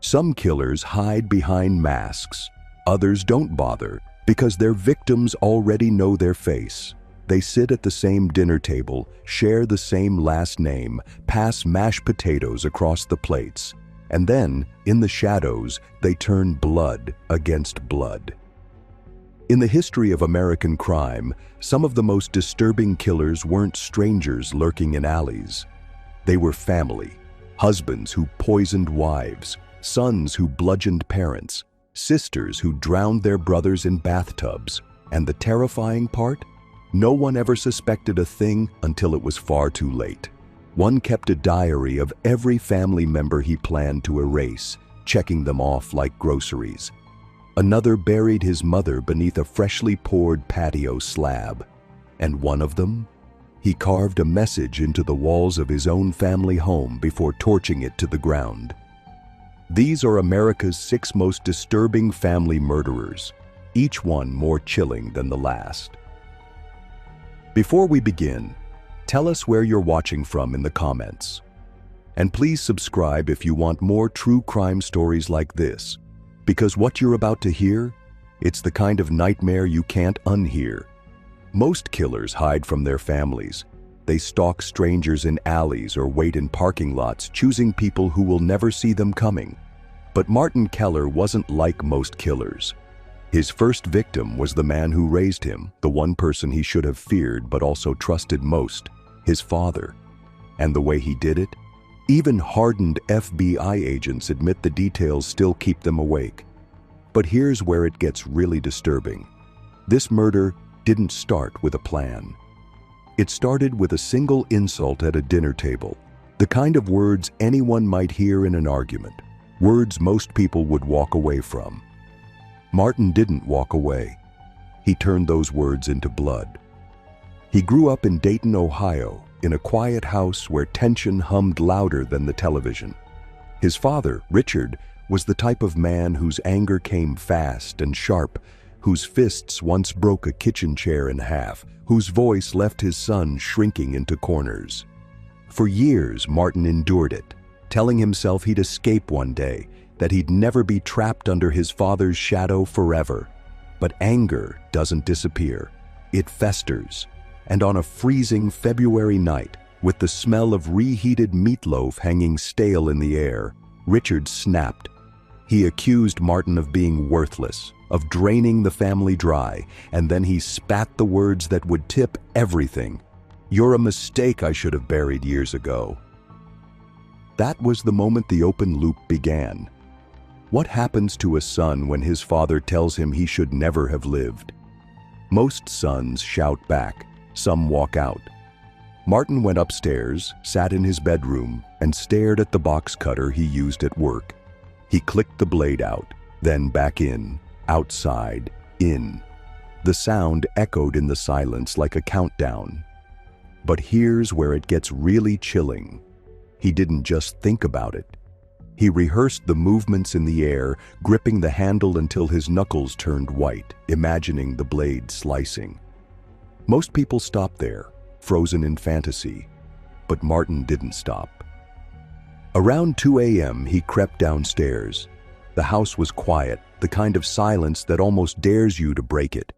Some killers hide behind masks. Others don't bother because their victims already know their face. They sit at the same dinner table, share the same last name, pass mashed potatoes across the plates, and then, in the shadows, they turn blood against blood. In the history of American crime, some of the most disturbing killers weren't strangers lurking in alleys. They were family, husbands who poisoned wives, sons who bludgeoned parents, sisters who drowned their brothers in bathtubs. And the terrifying part? No one ever suspected a thing until it was far too late. One kept a diary of every family member he planned to erase, checking them off like groceries. Another buried his mother beneath a freshly poured patio slab. And one of them? He carved a message into the walls of his own family home before torching it to the ground. These are America's 6 most disturbing family murderers, each one more chilling than the last. Before we begin, tell us where you're watching from in the comments. And please subscribe if you want more true crime stories like this, because what you're about to hear, it's the kind of nightmare you can't unhear. Most killers hide from their families. They stalk strangers in alleys or wait in parking lots, choosing people who will never see them coming. But Martin Keller wasn't like most killers. His first victim was the man who raised him, the one person he should have feared but also trusted most, his father. And the way he did it? Even hardened FBI agents admit the details still keep them awake. But here's where it gets really disturbing. This murder didn't start with a plan. It started with a single insult at a dinner table, the kind of words anyone might hear in an argument, words most people would walk away from. Martin didn't walk away. He turned those words into blood. He grew up in Dayton, Ohio, in a quiet house where tension hummed louder than the television. His father, Richard, was the type of man whose anger came fast and sharp, whose fists once broke a kitchen chair in half, whose voice left his son shrinking into corners. For years, Martin endured it, telling himself he'd escape one day, that he'd never be trapped under his father's shadow forever. But anger doesn't disappear. It festers. And on a freezing February night, with the smell of reheated meatloaf hanging stale in the air, Richard snapped. He accused Martin of being worthless, of draining the family dry, and then he spat the words that would tip everything. "You're a mistake I should have buried years ago." That was the moment the open loop began. What happens to a son when his father tells him he should never have lived? Most sons shout back. Some walk out. Martin went upstairs, sat in his bedroom, and stared at the box cutter he used at work. He clicked the blade out, then back in, outside, in. The sound echoed in the silence like a countdown. But here's where it gets really chilling. He didn't just think about it. He rehearsed the movements in the air, gripping the handle until his knuckles turned white, imagining the blade slicing. Most people stop there, frozen in fantasy. But Martin didn't stop. Around 2 a.m., he crept downstairs. The house was quiet, the kind of silence that almost dares you to break it.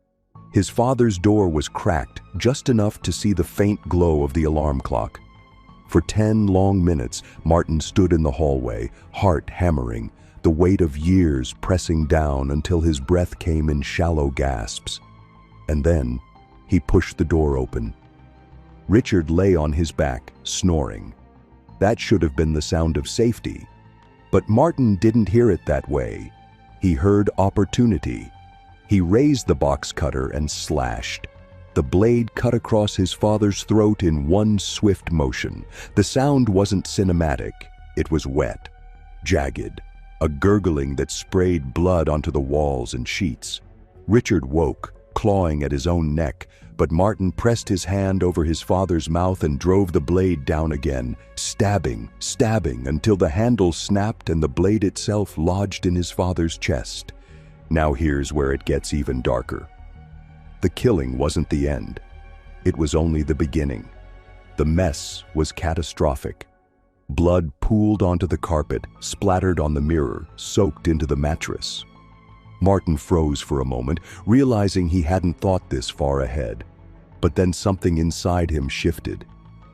His father's door was cracked, just enough to see the faint glow of the alarm clock. For 10 long minutes, Martin stood in the hallway, heart hammering, the weight of years pressing down until his breath came in shallow gasps. And then, he pushed the door open. Richard lay on his back, snoring. That should have been the sound of safety. But Martin didn't hear it that way. He heard opportunity. He raised the box cutter and slashed. The blade cut across his father's throat in one swift motion. The sound wasn't cinematic. It was wet, jagged, a gurgling that sprayed blood onto the walls and sheets. Richard woke, clawing at his own neck, but Martin pressed his hand over his father's mouth and drove the blade down again, stabbing, until the handle snapped and the blade itself lodged in his father's chest. Now here's where it gets even darker. The killing wasn't the end. It was only the beginning. The mess was catastrophic. Blood pooled onto the carpet, splattered on the mirror, soaked into the mattress. Martin froze for a moment, realizing he hadn't thought this far ahead. But then something inside him shifted.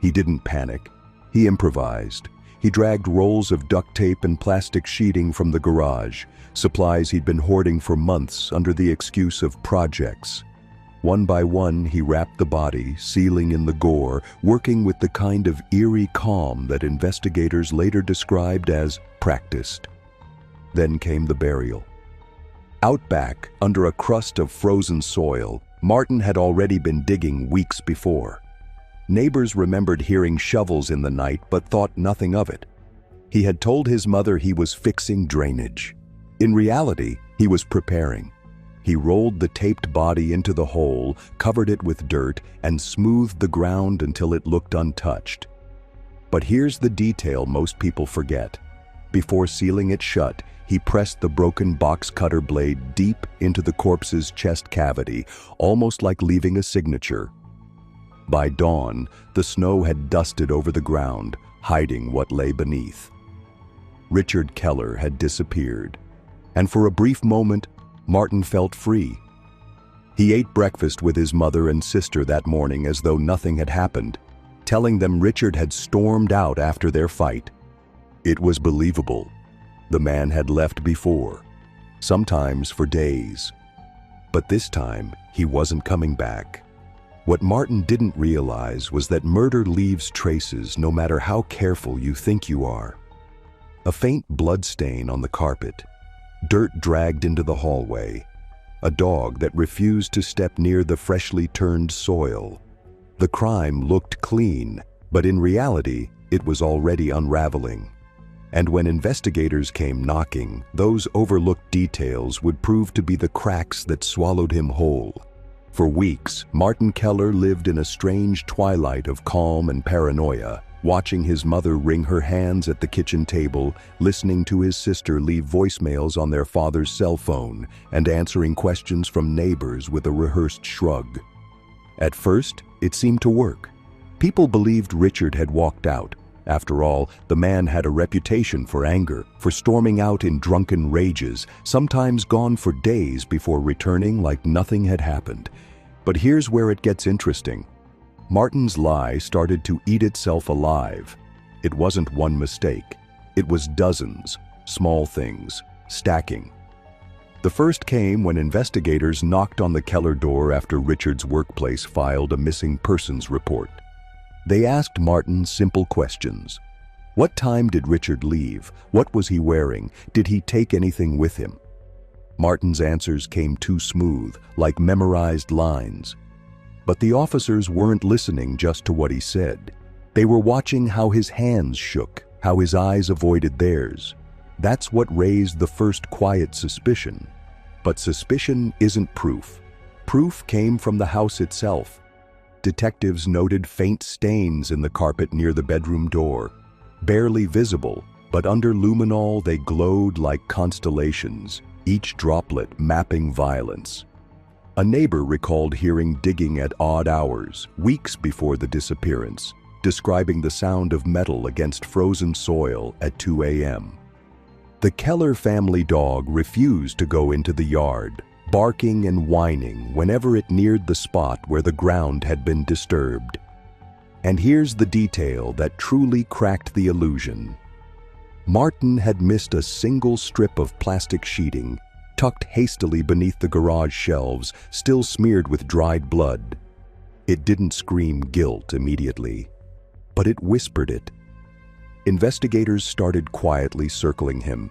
He didn't panic. He improvised. He dragged rolls of duct tape and plastic sheeting from the garage, supplies he'd been hoarding for months under the excuse of projects. One by one, he wrapped the body, sealing in the gore, working with the kind of eerie calm that investigators later described as practiced. Then came the burial. Out back, under a crust of frozen soil, Martin had already been digging weeks before. Neighbors remembered hearing shovels in the night but thought nothing of it. He had told his mother he was fixing drainage. In reality, he was preparing. He rolled the taped body into the hole, covered it with dirt, and smoothed the ground until it looked untouched. But here's the detail most people forget. Before sealing it shut, he pressed the broken box cutter blade deep into the corpse's chest cavity, almost like leaving a signature. By dawn, the snow had dusted over the ground, hiding what lay beneath. Richard Keller had disappeared, and for a brief moment, Martin felt free. He ate breakfast with his mother and sister that morning as though nothing had happened, telling them Richard had stormed out after their fight. It was believable. The man had left before, sometimes for days. But this time, he wasn't coming back. What Martin didn't realize was that murder leaves traces no matter how careful you think you are. A faint blood stain on the carpet, dirt dragged into the hallway, a dog that refused to step near the freshly turned soil. The crime looked clean, but in reality, it was already unraveling. And when investigators came knocking, those overlooked details would prove to be the cracks that swallowed him whole. For weeks, Martin Keller lived in a strange twilight of calm and paranoia, watching his mother wring her hands at the kitchen table, listening to his sister leave voicemails on their father's cell phone, and answering questions from neighbors with a rehearsed shrug. At first, it seemed to work. People believed Richard had walked out. After all, the man had a reputation for anger, for storming out in drunken rages, sometimes gone for days before returning like nothing had happened. But here's where it gets interesting. Martin's lie started to eat itself alive. It wasn't one mistake. It was dozens, small things, stacking. The first came when investigators knocked on the Keller door after Richard's workplace filed a missing persons report. They asked Martin simple questions. What time did Richard leave? What was he wearing? Did he take anything with him? Martin's answers came too smooth, like memorized lines. But the officers weren't listening just to what he said. They were watching how his hands shook, how his eyes avoided theirs. That's what raised the first quiet suspicion. But suspicion isn't proof. Proof came from the house itself. Detectives noted faint stains in the carpet near the bedroom door. Barely visible, but under luminol they glowed like constellations, each droplet mapping violence. A neighbor recalled hearing digging at odd hours, weeks before the disappearance, describing the sound of metal against frozen soil at 2 a.m. The Keller family dog refused to go into the yard, barking and whining whenever it neared the spot where the ground had been disturbed. And here's the detail that truly cracked the illusion. Martin had missed a single strip of plastic sheeting, tucked hastily beneath the garage shelves, still smeared with dried blood. It didn't scream guilt immediately, but it whispered it. Investigators started quietly circling him.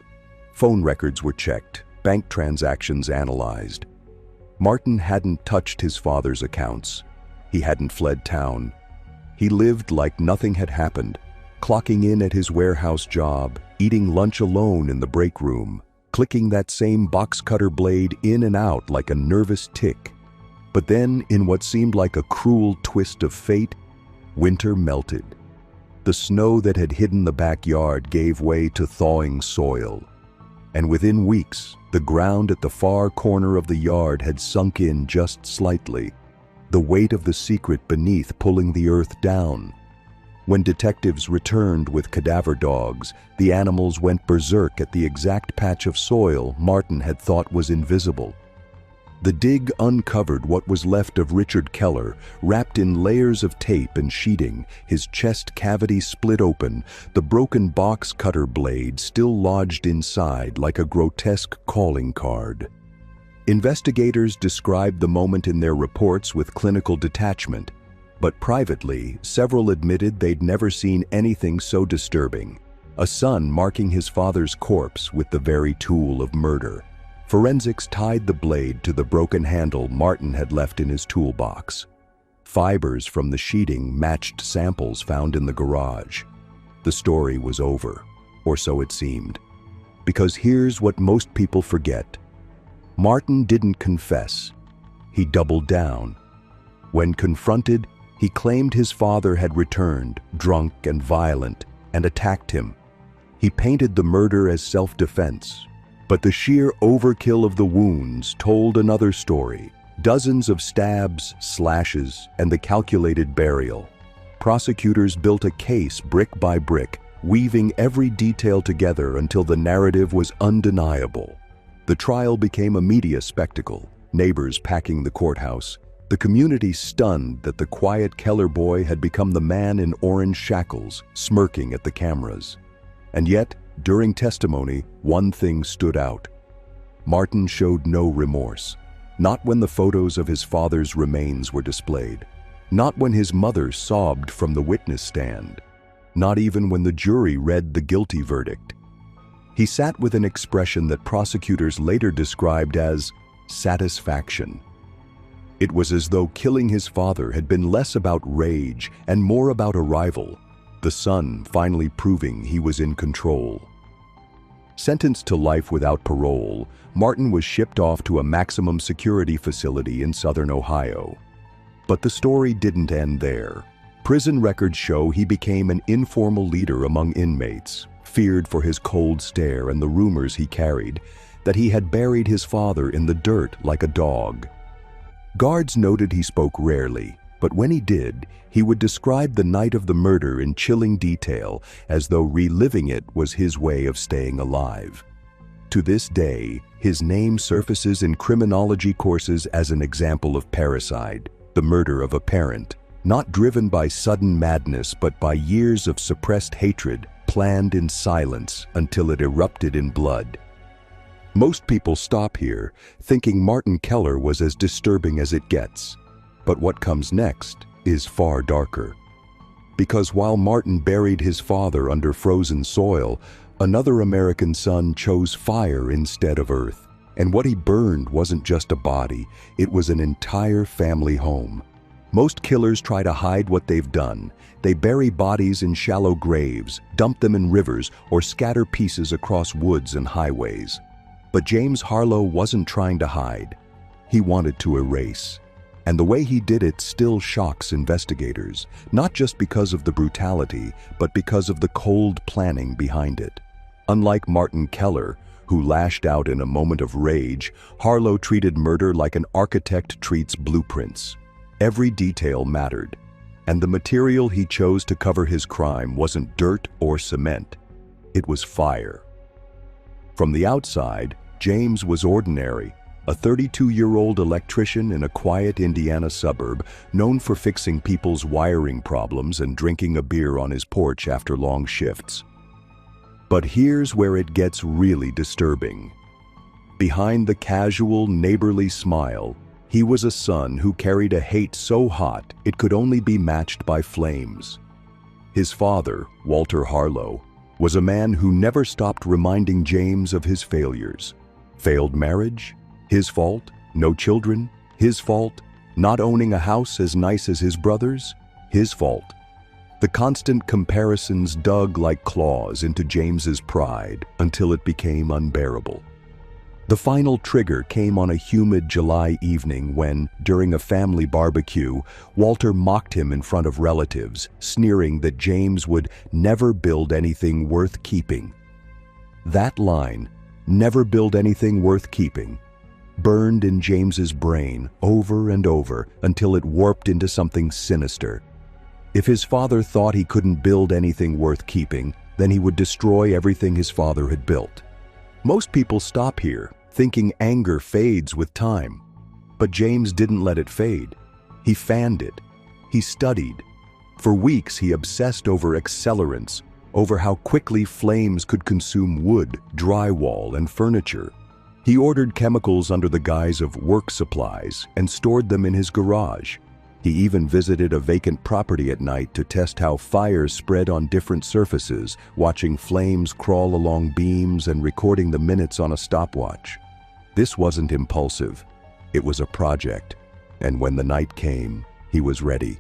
Phone records were checked, bank transactions analyzed. Martin hadn't touched his father's accounts. He hadn't fled town. He lived like nothing had happened, clocking in at his warehouse job, eating lunch alone in the break room, clicking that same box cutter blade in and out like a nervous tick. But then, in what seemed like a cruel twist of fate, winter melted. The snow that had hidden the backyard gave way to thawing soil. And within weeks, the ground at the far corner of the yard had sunk in just slightly, the weight of the secret beneath pulling the earth down. When detectives returned with cadaver dogs, the animals went berserk at the exact patch of soil Martin had thought was invisible. The dig uncovered what was left of Richard Keller, wrapped in layers of tape and sheeting, his chest cavity split open, the broken box cutter blade still lodged inside like a grotesque calling card. Investigators described the moment in their reports with clinical detachment, but privately, several admitted they'd never seen anything so disturbing. A son marking his father's corpse with the very tool of murder. Forensics tied the blade to the broken handle Martin had left in his toolbox. Fibers from the sheeting matched samples found in the garage. The story was over, or so it seemed. Because here's what most people forget. Martin didn't confess. He doubled down. When confronted, he claimed his father had returned, drunk and violent, and attacked him. He painted the murder as self-defense. But the sheer overkill of the wounds told another story. Dozens of stabs, slashes, and the calculated burial. Prosecutors built a case brick by brick, weaving every detail together until the narrative was undeniable. The trial became a media spectacle, neighbors packing the courthouse, the community stunned that the quiet Keller boy had become the man in orange shackles, smirking at the cameras. And yet, during testimony, one thing stood out. Martin showed no remorse. Not when the photos of his father's remains were displayed. Not when his mother sobbed from the witness stand. Not even when the jury read the guilty verdict. He sat with an expression that prosecutors later described as satisfaction. It was as though killing his father had been less about rage and more about arrival. The son finally proving he was in control. Sentenced to life without parole, Martin was shipped off to a maximum security facility in southern Ohio. But the story didn't end there. Prison records show he became an informal leader among inmates, feared for his cold stare and the rumors he carried, that he had buried his father in the dirt like a dog. Guards noted he spoke rarely, but when he did, he would describe the night of the murder in chilling detail, as though reliving it was his way of staying alive. To this day, his name surfaces in criminology courses as an example of parricide, the murder of a parent, not driven by sudden madness but by years of suppressed hatred, planned in silence until it erupted in blood. Most people stop here, thinking Martin Keller was as disturbing as it gets. But what comes next is far darker. Because while Martin buried his father under frozen soil, another American son chose fire instead of earth. And what he burned wasn't just a body, it was an entire family home. Most killers try to hide what they've done. They bury bodies in shallow graves, dump them in rivers, or scatter pieces across woods and highways. But James Harlo wasn't trying to hide. He wanted to erase. And the way he did it still shocks investigators, not just because of the brutality, but because of the cold planning behind it. Unlike Martin Keller, who lashed out in a moment of rage, Harlo treated murder like an architect treats blueprints. Every detail mattered, and the material he chose to cover his crime wasn't dirt or cement. It was fire. From the outside, James was ordinary, a 32-year-old electrician in a quiet Indiana suburb, known for fixing people's wiring problems and drinking a beer on his porch after long shifts. But here's where it gets really disturbing. Behind the casual, neighborly smile, he was a son who carried a hate so hot it could only be matched by flames. His father, Walter Harlo, was a man who never stopped reminding James of his failures. Failed marriage? His fault. No children? His fault. Not owning a house as nice as his brother's? His fault. The constant comparisons dug like claws into James's pride until it became unbearable. The final trigger came on a humid July evening when, during a family barbecue, Walter mocked him in front of relatives, sneering that James would never build anything worth keeping. That line, "never build anything worth keeping," burned in James's brain over and over until it warped into something sinister. If his father thought he couldn't build anything worth keeping, then he would destroy everything his father had built. Most people stop here, thinking anger fades with time. But James didn't let it fade. He fanned it. He studied. For weeks he obsessed over accelerants, over how quickly flames could consume wood, drywall, and furniture. He ordered chemicals under the guise of work supplies and stored them in his garage. He even visited a vacant property at night to test how fires spread on different surfaces, watching flames crawl along beams and recording the minutes on a stopwatch. This wasn't impulsive. It was a project, and when the night came, he was ready.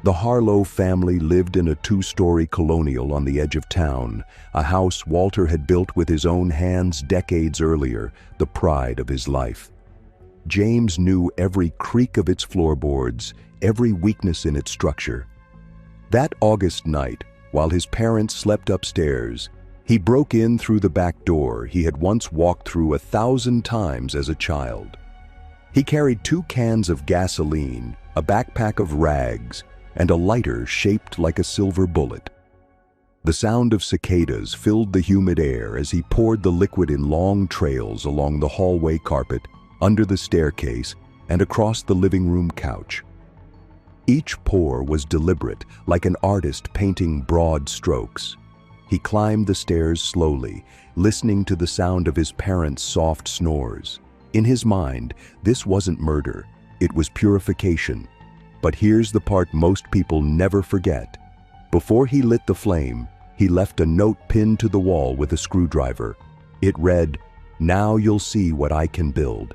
The Harlo family lived in a two-story colonial on the edge of town, a house Walter had built with his own hands decades earlier, the pride of his life. James knew every creak of its floorboards, every weakness in its structure. That August night, while his parents slept upstairs, he broke in through the back door he had once walked through 1,000 times as a child. He carried 2 cans of gasoline, a backpack of rags, and a lighter shaped like a silver bullet. The sound of cicadas filled the humid air as he poured the liquid in long trails along the hallway carpet, under the staircase, and across the living room couch. Each pour was deliberate, like an artist painting broad strokes. He climbed the stairs slowly, listening to the sound of his parents' soft snores. In his mind, this wasn't murder, it was purification. But here's the part most people never forget. Before he lit the flame, he left a note pinned to the wall with a screwdriver. It read, "Now you'll see what I can build."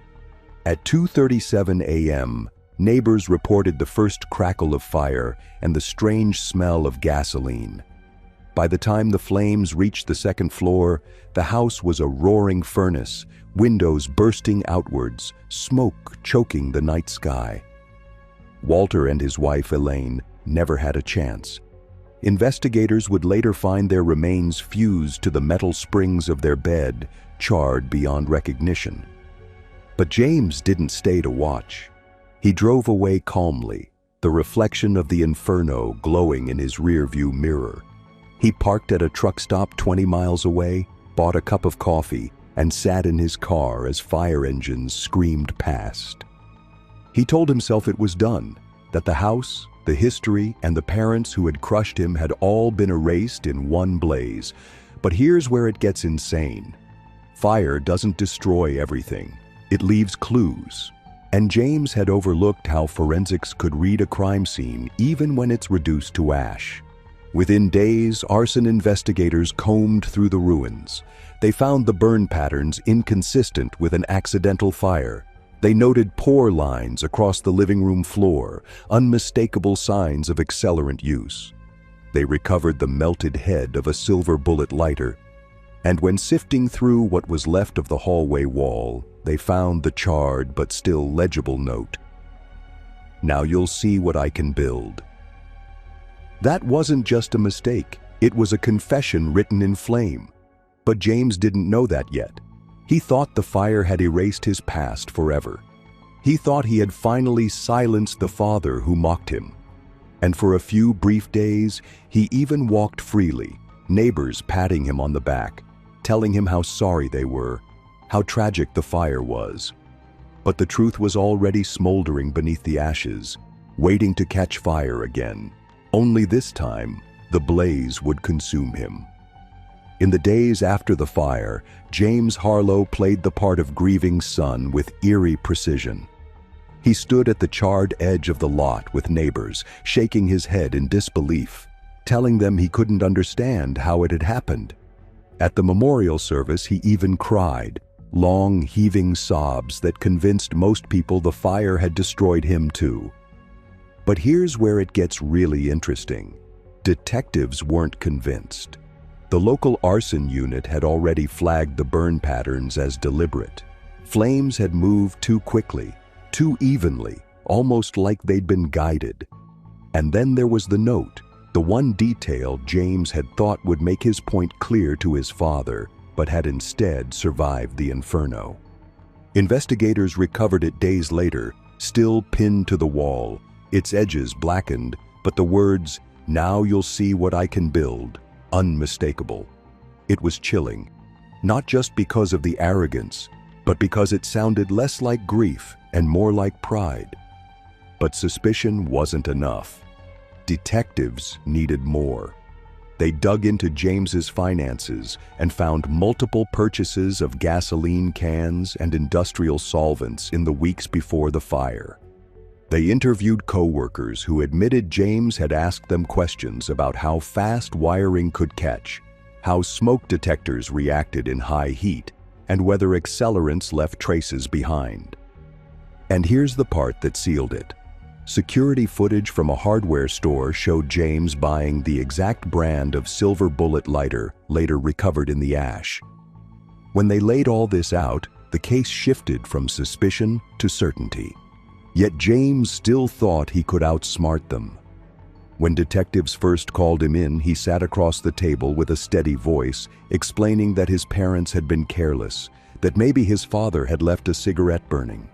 At 2:37 a.m., neighbors reported the first crackle of fire and the strange smell of gasoline. By the time the flames reached the second floor, the house was a roaring furnace, windows bursting outwards, smoke choking the night sky. Walter and his wife Elaine never had a chance. Investigators would later find their remains fused to the metal springs of their bed, charred beyond recognition. But James didn't stay to watch. He drove away calmly, the reflection of the inferno glowing in his rearview mirror. He parked at a truck stop 20 miles away, bought a cup of coffee, and sat in his car as fire engines screamed past. He told himself it was done, that the house, the history, and the parents who had crushed him had all been erased in one blaze. But here's where it gets insane. Fire doesn't destroy everything. It leaves clues. And James had overlooked how forensics could read a crime scene even when it's reduced to ash. Within days, arson investigators combed through the ruins. They found the burn patterns inconsistent with an accidental fire. They noted pore lines across the living room floor, unmistakable signs of accelerant use. They recovered the melted head of a silver bullet lighter. And when sifting through what was left of the hallway wall, they found the charred but still legible note. "Now you'll see what I can build." That wasn't just a mistake, it was a confession written in flame. But James didn't know that yet. He thought the fire had erased his past forever. He thought he had finally silenced the father who mocked him. And for a few brief days, he even walked freely, neighbors patting him on the back, telling him how sorry they were, how tragic the fire was. But the truth was already smoldering beneath the ashes, waiting to catch fire again. Only this time, the blaze would consume him. In the days after the fire, James Harlo played the part of grieving son with eerie precision. He stood at the charred edge of the lot with neighbors, shaking his head in disbelief, telling them he couldn't understand how it had happened. At the memorial service, he even cried, long, heaving sobs that convinced most people the fire had destroyed him too. But here's where it gets really interesting. Detectives weren't convinced. The local arson unit had already flagged the burn patterns as deliberate. Flames had moved too quickly, too evenly, almost like they'd been guided. And then there was the note, the one detail James had thought would make his point clear to his father, but had instead survived the inferno. Investigators recovered it days later, still pinned to the wall, its edges blackened, but the words, "Now you'll see what I can build," unmistakable. It was chilling, not just because of the arrogance, but because it sounded less like grief and more like pride. But suspicion wasn't enough. Detectives needed more. They dug into James's finances and found multiple purchases of gasoline cans and industrial solvents in the weeks before the fire. They interviewed co-workers who admitted James had asked them questions about how fast wiring could catch, how smoke detectors reacted in high heat, and whether accelerants left traces behind. And here's the part that sealed it. Security footage from a hardware store showed James buying the exact brand of silver bullet lighter later recovered in the ash. When they laid all this out, the case shifted from suspicion to certainty. Yet James still thought he could outsmart them. When detectives first called him in, he sat across the table with a steady voice, explaining that his parents had been careless, that maybe his father had left a cigarette burning.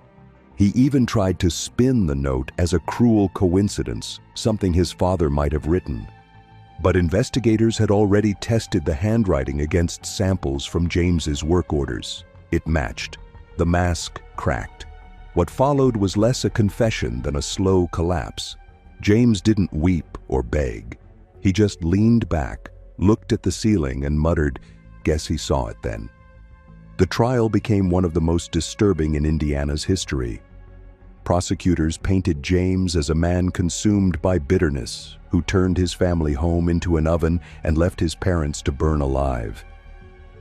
He even tried to spin the note as a cruel coincidence, something his father might have written. But investigators had already tested the handwriting against samples from James's work orders. It matched. The mask cracked. What followed was less a confession than a slow collapse. James didn't weep or beg. He just leaned back, looked at the ceiling, and muttered, "Guess he saw it then." The trial became one of the most disturbing in Indiana's history. Prosecutors painted James as a man consumed by bitterness, who turned his family home into an oven and left his parents to burn alive.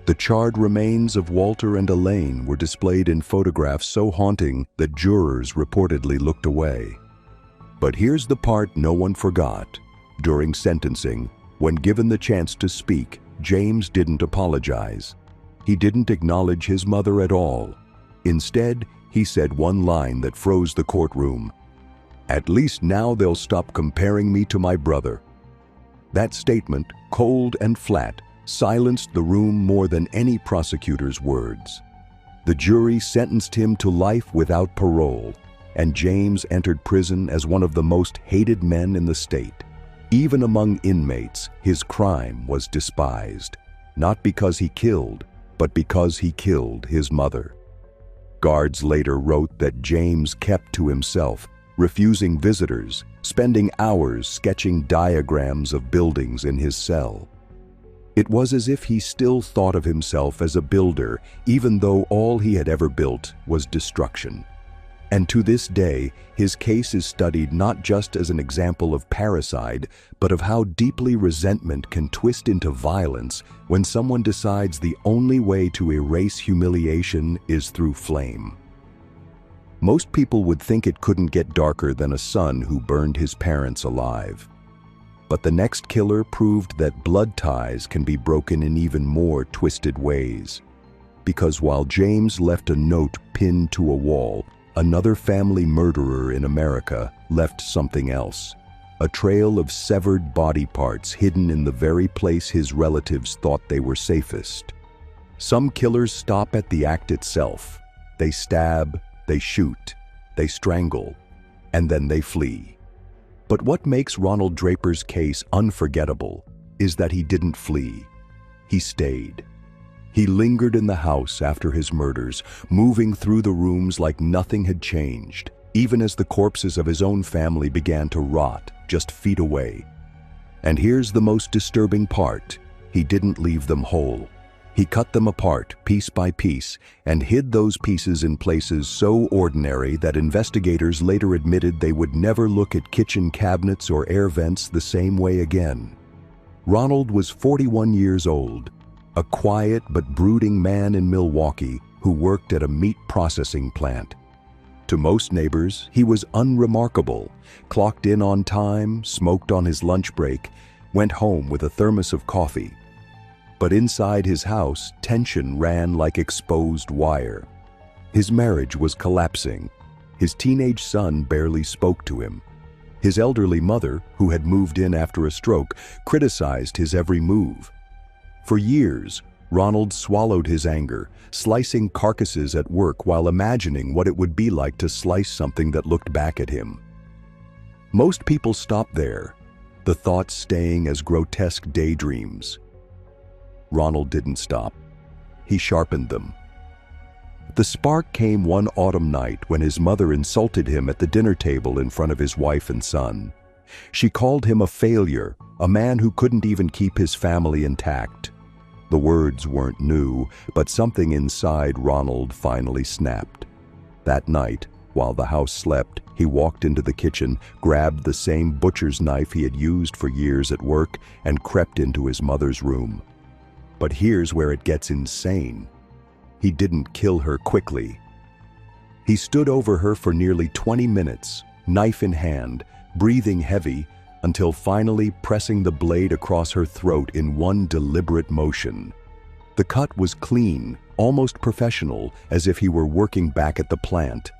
The charred remains of Walter and Elaine were displayed in photographs so haunting that jurors reportedly looked away. But here's the part no one forgot. During sentencing, when given the chance to speak, James didn't apologize. He didn't acknowledge his mother at all. Instead, he said one line that froze the courtroom. "At least now they'll stop comparing me to my brother." That statement, cold and flat, silenced the room more than any prosecutor's words. The jury sentenced him to life without parole, and James entered prison as one of the most hated men in the state. Even among inmates, his crime was despised, not because he killed, but because he killed his mother. Guards later wrote that James kept to himself, refusing visitors, spending hours sketching diagrams of buildings in his cell. It was as if he still thought of himself as a builder, even though all he had ever built was destruction. And to this day, his case is studied not just as an example of parricide, but of how deeply resentment can twist into violence when someone decides the only way to erase humiliation is through flame. Most people would think it couldn't get darker than a son who burned his parents alive. But the next killer proved that blood ties can be broken in even more twisted ways. Because while James left a note pinned to a wall, another family murderer in America left something else. A trail of severed body parts hidden in the very place his relatives thought they were safest. Some killers stop at the act itself. They stab, they shoot, they strangle, and then they flee. But what makes Ronald Draper's case unforgettable is that he didn't flee. He stayed. He lingered in the house after his murders, moving through the rooms like nothing had changed, even as the corpses of his own family began to rot just feet away. And here's the most disturbing part. He didn't leave them whole. He cut them apart, piece by piece, and hid those pieces in places so ordinary that investigators later admitted they would never look at kitchen cabinets or air vents the same way again. Ronald was 41 years old, a quiet but brooding man in Milwaukee who worked at a meat processing plant. To most neighbors, he was unremarkable, clocked in on time, smoked on his lunch break, went home with a thermos of coffee. But inside his house, tension ran like exposed wire. His marriage was collapsing. His teenage son barely spoke to him. His elderly mother, who had moved in after a stroke, criticized his every move. For years, Ronald swallowed his anger, slicing carcasses at work while imagining what it would be like to slice something that looked back at him. Most people stop there, the thoughts staying as grotesque daydreams. Ronald didn't stop. He sharpened them. The spark came one autumn night when his mother insulted him at the dinner table in front of his wife and son. She called him a failure, a man who couldn't even keep his family intact. The words weren't new, but something inside Ronald finally snapped. That night, while the house slept, he walked into the kitchen, grabbed the same butcher's knife he had used for years at work, and crept into his mother's room. But here's where it gets insane. He didn't kill her quickly. He stood over her for nearly 20 minutes, knife in hand, breathing heavy, until finally pressing the blade across her throat in one deliberate motion. The cut was clean, almost professional, as if he were working back at the plant.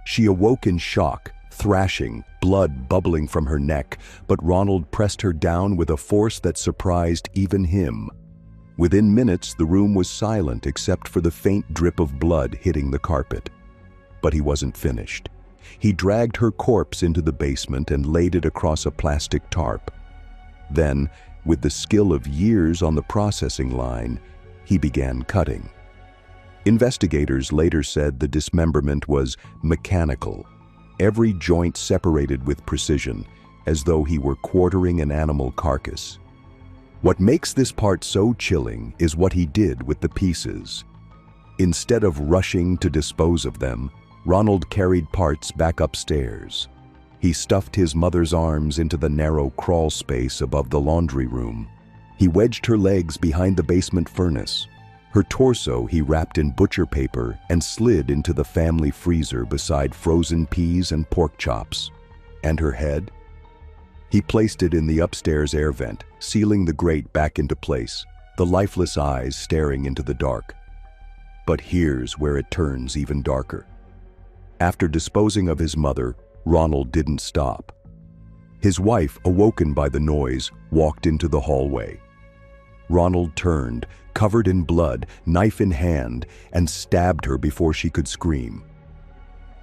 She awoke in shock, thrashing, blood bubbling from her neck, but Ronald pressed her down with a force that surprised even him. Within minutes, the room was silent except for the faint drip of blood hitting the carpet. But he wasn't finished. He dragged her corpse into the basement and laid it across a plastic tarp. Then, with the skill of years on the processing line, he began cutting. Investigators later said the dismemberment was mechanical, every joint separated with precision, as though he were quartering an animal carcass. What makes this part so chilling is what he did with the pieces. Instead of rushing to dispose of them, Ronald carried parts back upstairs. He stuffed his mother's arms into the narrow crawl space above the laundry room. He wedged her legs behind the basement furnace. Her torso he wrapped in butcher paper and slid into the family freezer beside frozen peas and pork chops. And her head? He placed it in the upstairs air vent, sealing the grate back into place, the lifeless eyes staring into the dark. But here's where it turns even darker. After disposing of his mother, Ronald didn't stop. His wife, awoken by the noise, walked into the hallway. Ronald turned, covered in blood, knife in hand, and stabbed her before she could scream.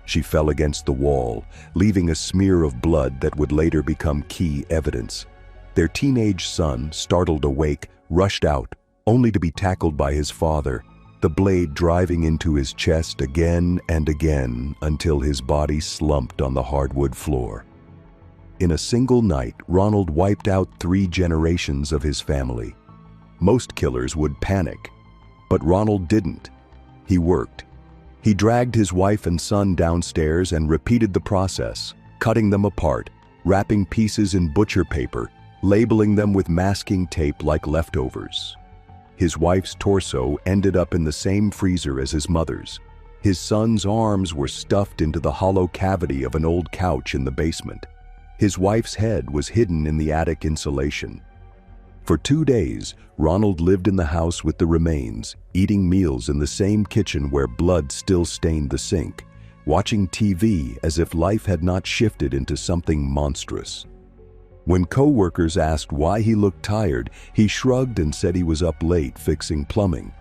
She fell against the wall, leaving a smear of blood that would later become key evidence. Their teenage son, startled awake, rushed out, only to be tackled by his father, the blade driving into his chest again and again until his body slumped on the hardwood floor. In a single night, Ronald wiped out 3 generations of his family. Most killers would panic, but Ronald didn't. He worked. He dragged his wife and son downstairs and repeated the process, cutting them apart, wrapping pieces in butcher paper, labeling them with masking tape like leftovers. His wife's torso ended up in the same freezer as his mother's. His son's arms were stuffed into the hollow cavity of an old couch in the basement. His wife's head was hidden in the attic insulation. For 2 days, Ronald lived in the house with the remains, eating meals in the same kitchen where blood still stained the sink, watching TV as if life had not shifted into something monstrous. When co-workers asked why he looked tired, he shrugged and said he was up late fixing plumbing.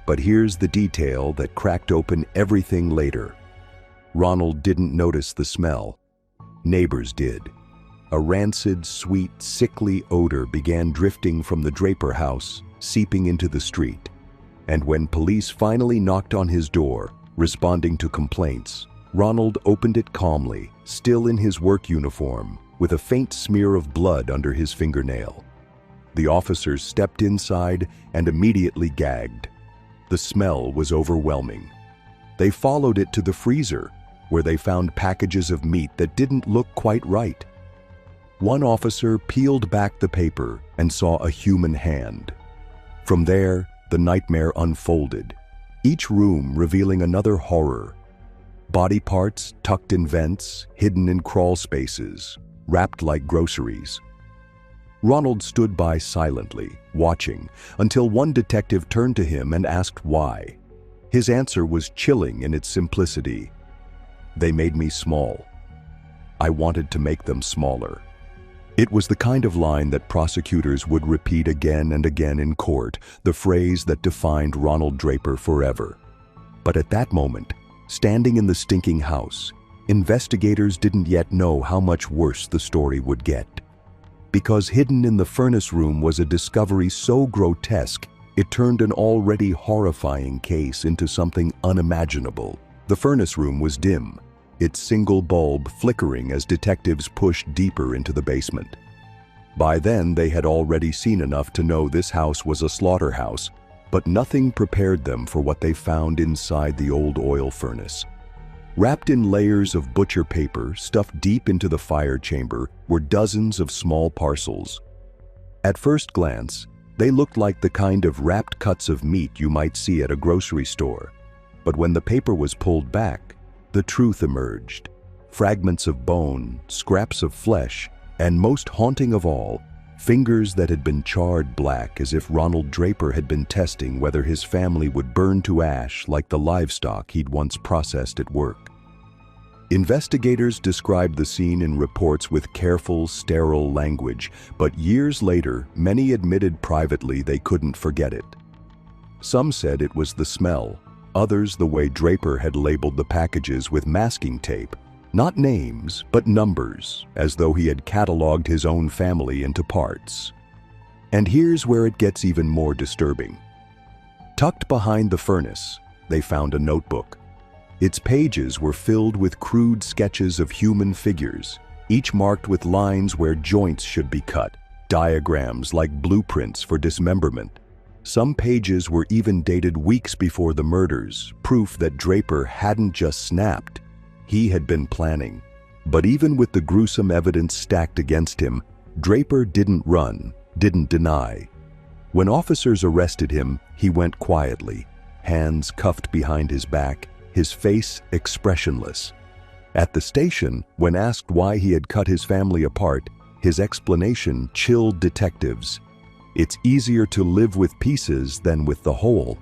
But here's the detail that cracked open everything later. Ronald didn't notice the smell. Neighbors did. A rancid, sweet, sickly odor began drifting from the Draper house, seeping into the street. And when police finally knocked on his door, responding to complaints, Ronald opened it calmly, still in his work uniform, with a faint smear of blood under his fingernail. The officers stepped inside and immediately gagged. The smell was overwhelming. They followed it to the freezer, where they found packages of meat that didn't look quite right. One officer peeled back the paper and saw a human hand. From there, the nightmare unfolded, each room revealing another horror. Body parts tucked in vents, hidden in crawl spaces, wrapped like groceries. Ronald stood by silently, watching, until one detective turned to him and asked why. His answer was chilling in its simplicity. "They made me small. I wanted to make them smaller." It was the kind of line that prosecutors would repeat again and again in court, the phrase that defined Ronald Draper forever. But at that moment, standing in the stinking house, investigators didn't yet know how much worse the story would get. because hidden in the furnace room was a discovery so grotesque it turned an already horrifying case into something unimaginable. The furnace room was dim, its single bulb flickering as detectives pushed deeper into the basement. By then, they had already seen enough to know this house was a slaughterhouse, but nothing prepared them for what they found inside the old oil furnace. Wrapped in layers of butcher paper stuffed deep into the fire chamber were dozens of small parcels. At first glance, they looked like the kind of wrapped cuts of meat you might see at a grocery store. But when the paper was pulled back, the truth emerged. Fragments of bone, scraps of flesh, and most haunting of all, fingers that had been charred black as if Ronald Draper had been testing whether his family would burn to ash like the livestock he'd once processed at work. Investigators described the scene in reports with careful, sterile language, but years later, many admitted privately they couldn't forget it. Some said it was the smell, others the way Draper had labeled the packages with masking tape. Not names, but numbers, as though he had cataloged his own family into parts. And here's where it gets even more disturbing. Tucked behind the furnace, they found a notebook. Its pages were filled with crude sketches of human figures, each marked with lines where joints should be cut, diagrams like blueprints for dismemberment. Some pages were even dated weeks before the murders, proof that Draper hadn't just snapped. He had been planning. But even with the gruesome evidence stacked against him, Draper didn't run, didn't deny. When officers arrested him, he went quietly, hands cuffed behind his back, his face expressionless. At the station, when asked why he had cut his family apart, his explanation chilled detectives. It's easier to live with pieces than with the whole.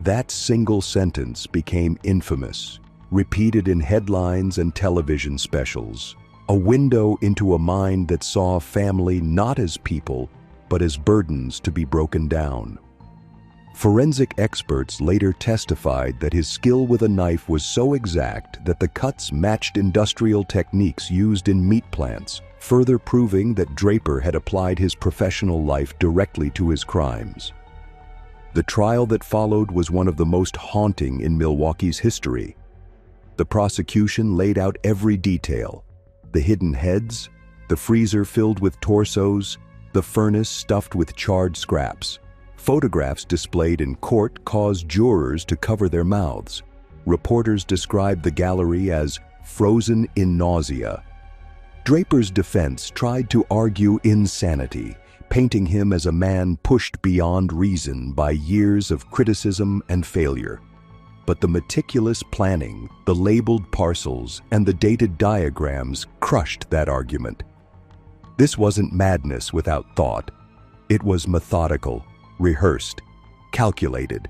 That single sentence became infamous, repeated in headlines and television specials, a window into a mind that saw family not as people, but as burdens to be broken down. Forensic experts later testified that his skill with a knife was so exact that the cuts matched industrial techniques used in meat plants, further proving that Draper had applied his professional life directly to his crimes. The trial that followed was one of the most haunting in Milwaukee's history. The prosecution laid out every detail: the hidden heads, the freezer filled with torsos, the furnace stuffed with charred scraps. Photographs displayed in court caused jurors to cover their mouths. Reporters described the gallery as frozen in nausea. Draper's defense tried to argue insanity, painting him as a man pushed beyond reason by years of criticism and failure. But the meticulous planning, the labeled parcels, and the dated diagrams crushed that argument. This wasn't madness without thought. It was methodical, rehearsed, calculated.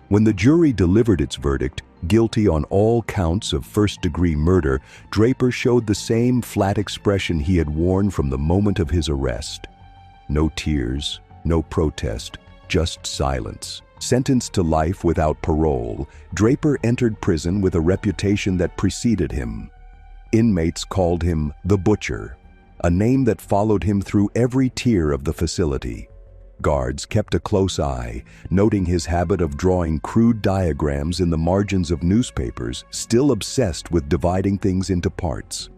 When the jury delivered its verdict, guilty on all counts of first-degree murder, Draper showed the same flat expression he had worn from the moment of his arrest. No tears, no protest, just silence. Sentenced to life without parole, Draper entered prison with a reputation that preceded him. Inmates called him the Butcher, a name that followed him through every tier of the facility. Guards kept a close eye, noting his habit of drawing crude diagrams in the margins of newspapers, still obsessed with dividing things into parts.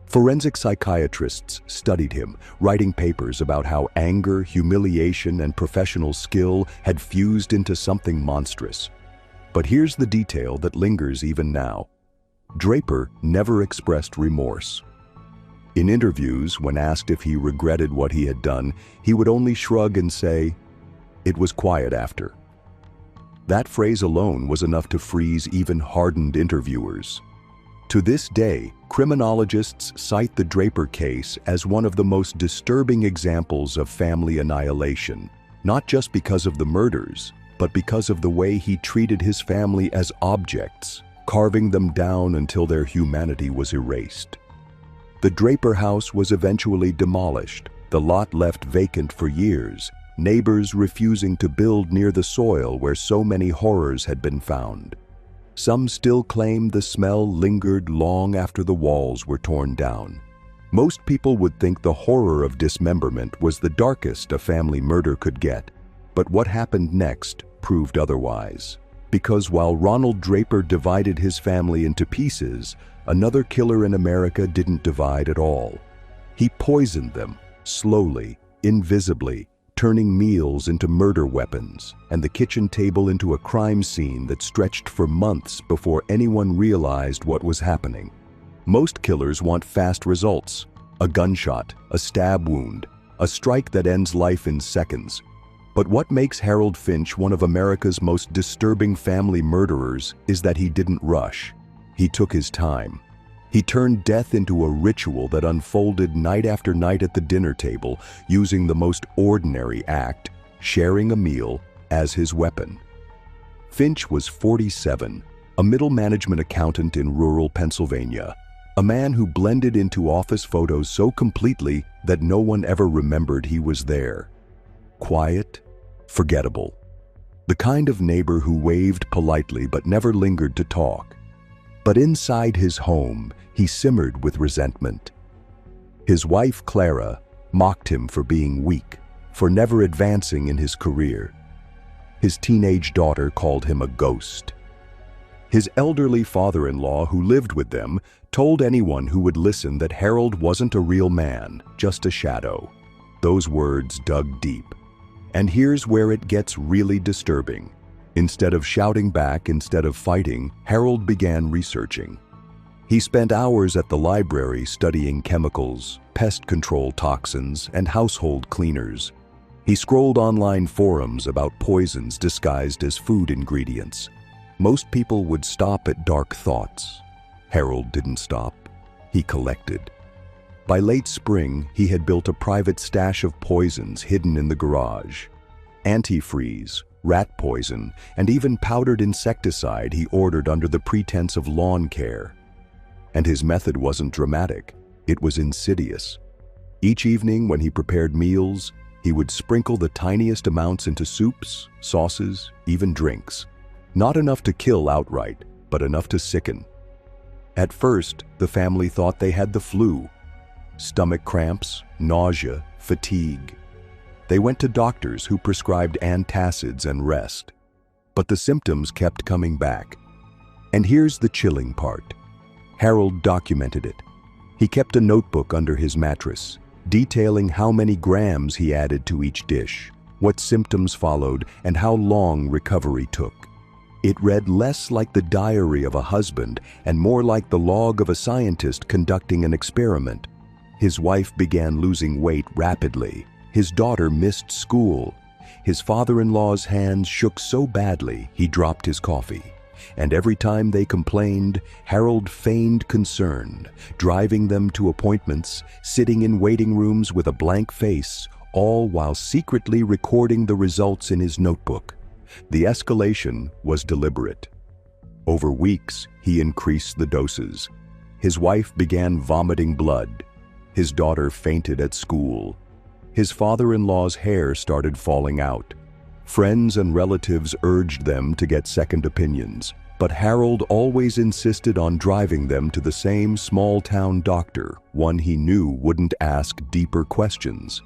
Forensic psychiatrists studied him, writing papers about how anger, humiliation, and professional skill had fused into something monstrous. But here's the detail that lingers even now. Draper never expressed remorse. In interviews, when asked if he regretted what he had done, he would only shrug and say, "It was quiet after." That phrase alone was enough to freeze even hardened interviewers. To this day, criminologists cite the Draper case as one of the most disturbing examples of family annihilation, not just because of the murders, but because of the way he treated his family as objects, carving them down until their humanity was erased. The Draper house was eventually demolished, the lot left vacant for years, neighbors refusing to build near the soil where so many horrors had been found. Some still claim the smell lingered long after the walls were torn down. Most people would think the horror of dismemberment was the darkest a family murder could get, but what happened next proved otherwise. Because while Ronald Draper divided his family into pieces, another killer in America didn't divide at all. He poisoned them, slowly, invisibly, turning meals into murder weapons and the kitchen table into a crime scene that stretched for months before anyone realized what was happening. Most killers want fast results: a gunshot, a stab wound, a strike that ends life in seconds. But what makes Harold Finch one of America's most disturbing family murderers is that he didn't rush. He took his time. He turned death into a ritual that unfolded night after night at the dinner table, using the most ordinary act, sharing a meal, as his weapon. Finch was 47, a middle management accountant in rural Pennsylvania, a man who blended into office photos so completely that no one ever remembered he was there. Quiet, forgettable. The kind of neighbor who waved politely but never lingered to talk. But inside his home, he simmered with resentment. His wife, Clara, mocked him for being weak, for never advancing in his career. His teenage daughter called him a ghost. His elderly father-in-law, who lived with them, told anyone who would listen that Harold wasn't a real man, just a shadow. Those words dug deep. And here's where it gets really disturbing. Instead of shouting back, instead of fighting, Harold began researching. He spent hours at the library studying chemicals, pest control toxins, and household cleaners. He scrolled online forums about poisons disguised as food ingredients. Most people would stop at dark thoughts. Harold didn't stop. He collected. By late spring, he had built a private stash of poisons hidden in the garage. Antifreeze, rat poison, and even powdered insecticide he ordered under the pretense of lawn care. And his method wasn't dramatic, it was insidious. Each evening when he prepared meals, he would sprinkle the tiniest amounts into soups, sauces, even drinks. Not enough to kill outright, but enough to sicken. At first, the family thought they had the flu. Stomach cramps, nausea, fatigue. They went to doctors who prescribed antacids and rest. But the symptoms kept coming back. And here's the chilling part. Harold documented it. He kept a notebook under his mattress, detailing how many grams he added to each dish, what symptoms followed, and how long recovery took. It read less like the diary of a husband and more like the log of a scientist conducting an experiment. His wife began losing weight rapidly. His daughter missed school. His father-in-law's hands shook so badly he dropped his coffee. And every time they complained, Harold feigned concern, driving them to appointments, sitting in waiting rooms with a blank face, all while secretly recording the results in his notebook. The escalation was deliberate. Over weeks, he increased the doses. His wife began vomiting blood. His daughter fainted at school. His father-in-law's hair started falling out. Friends and relatives urged them to get second opinions, but Harold always insisted on driving them to the same small-town doctor, one he knew wouldn't ask deeper questions.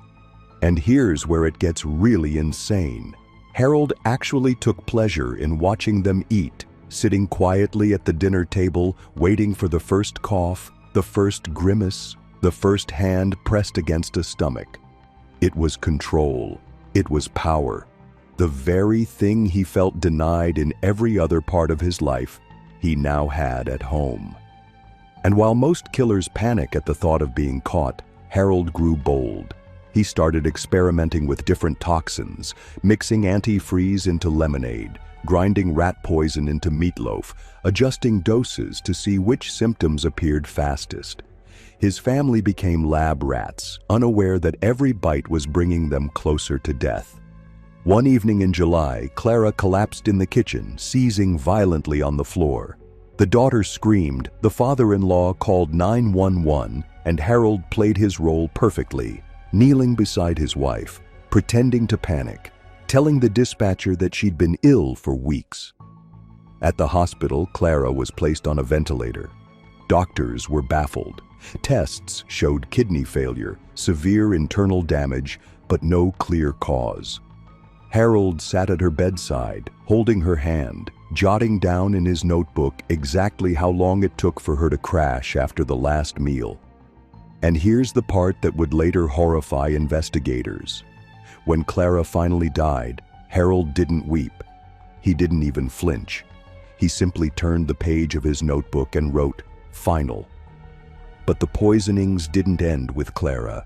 And here's where it gets really insane. Harold actually took pleasure in watching them eat, sitting quietly at the dinner table, waiting for the first cough, the first grimace, the first hand pressed against a stomach. It was control. It was power. The very thing he felt denied in every other part of his life, he now had at home. And while most killers panic at the thought of being caught, Harold grew bold. He started experimenting with different toxins, mixing antifreeze into lemonade, grinding rat poison into meatloaf, adjusting doses to see which symptoms appeared fastest. His family became lab rats, unaware that every bite was bringing them closer to death. One evening in July, Clara collapsed in the kitchen, seizing violently on the floor. The daughter screamed, the father-in-law called 911, and Harold played his role perfectly, kneeling beside his wife, pretending to panic, telling the dispatcher that she'd been ill for weeks. At the hospital, Clara was placed on a ventilator. Doctors were baffled. Tests showed kidney failure, severe internal damage, but no clear cause. Harold sat at her bedside, holding her hand, jotting down in his notebook exactly how long it took for her to crash after the last meal. And here's the part that would later horrify investigators. When Clara finally died, Harold didn't weep. He didn't even flinch. He simply turned the page of his notebook and wrote, "Final." But the poisonings didn't end with Clara.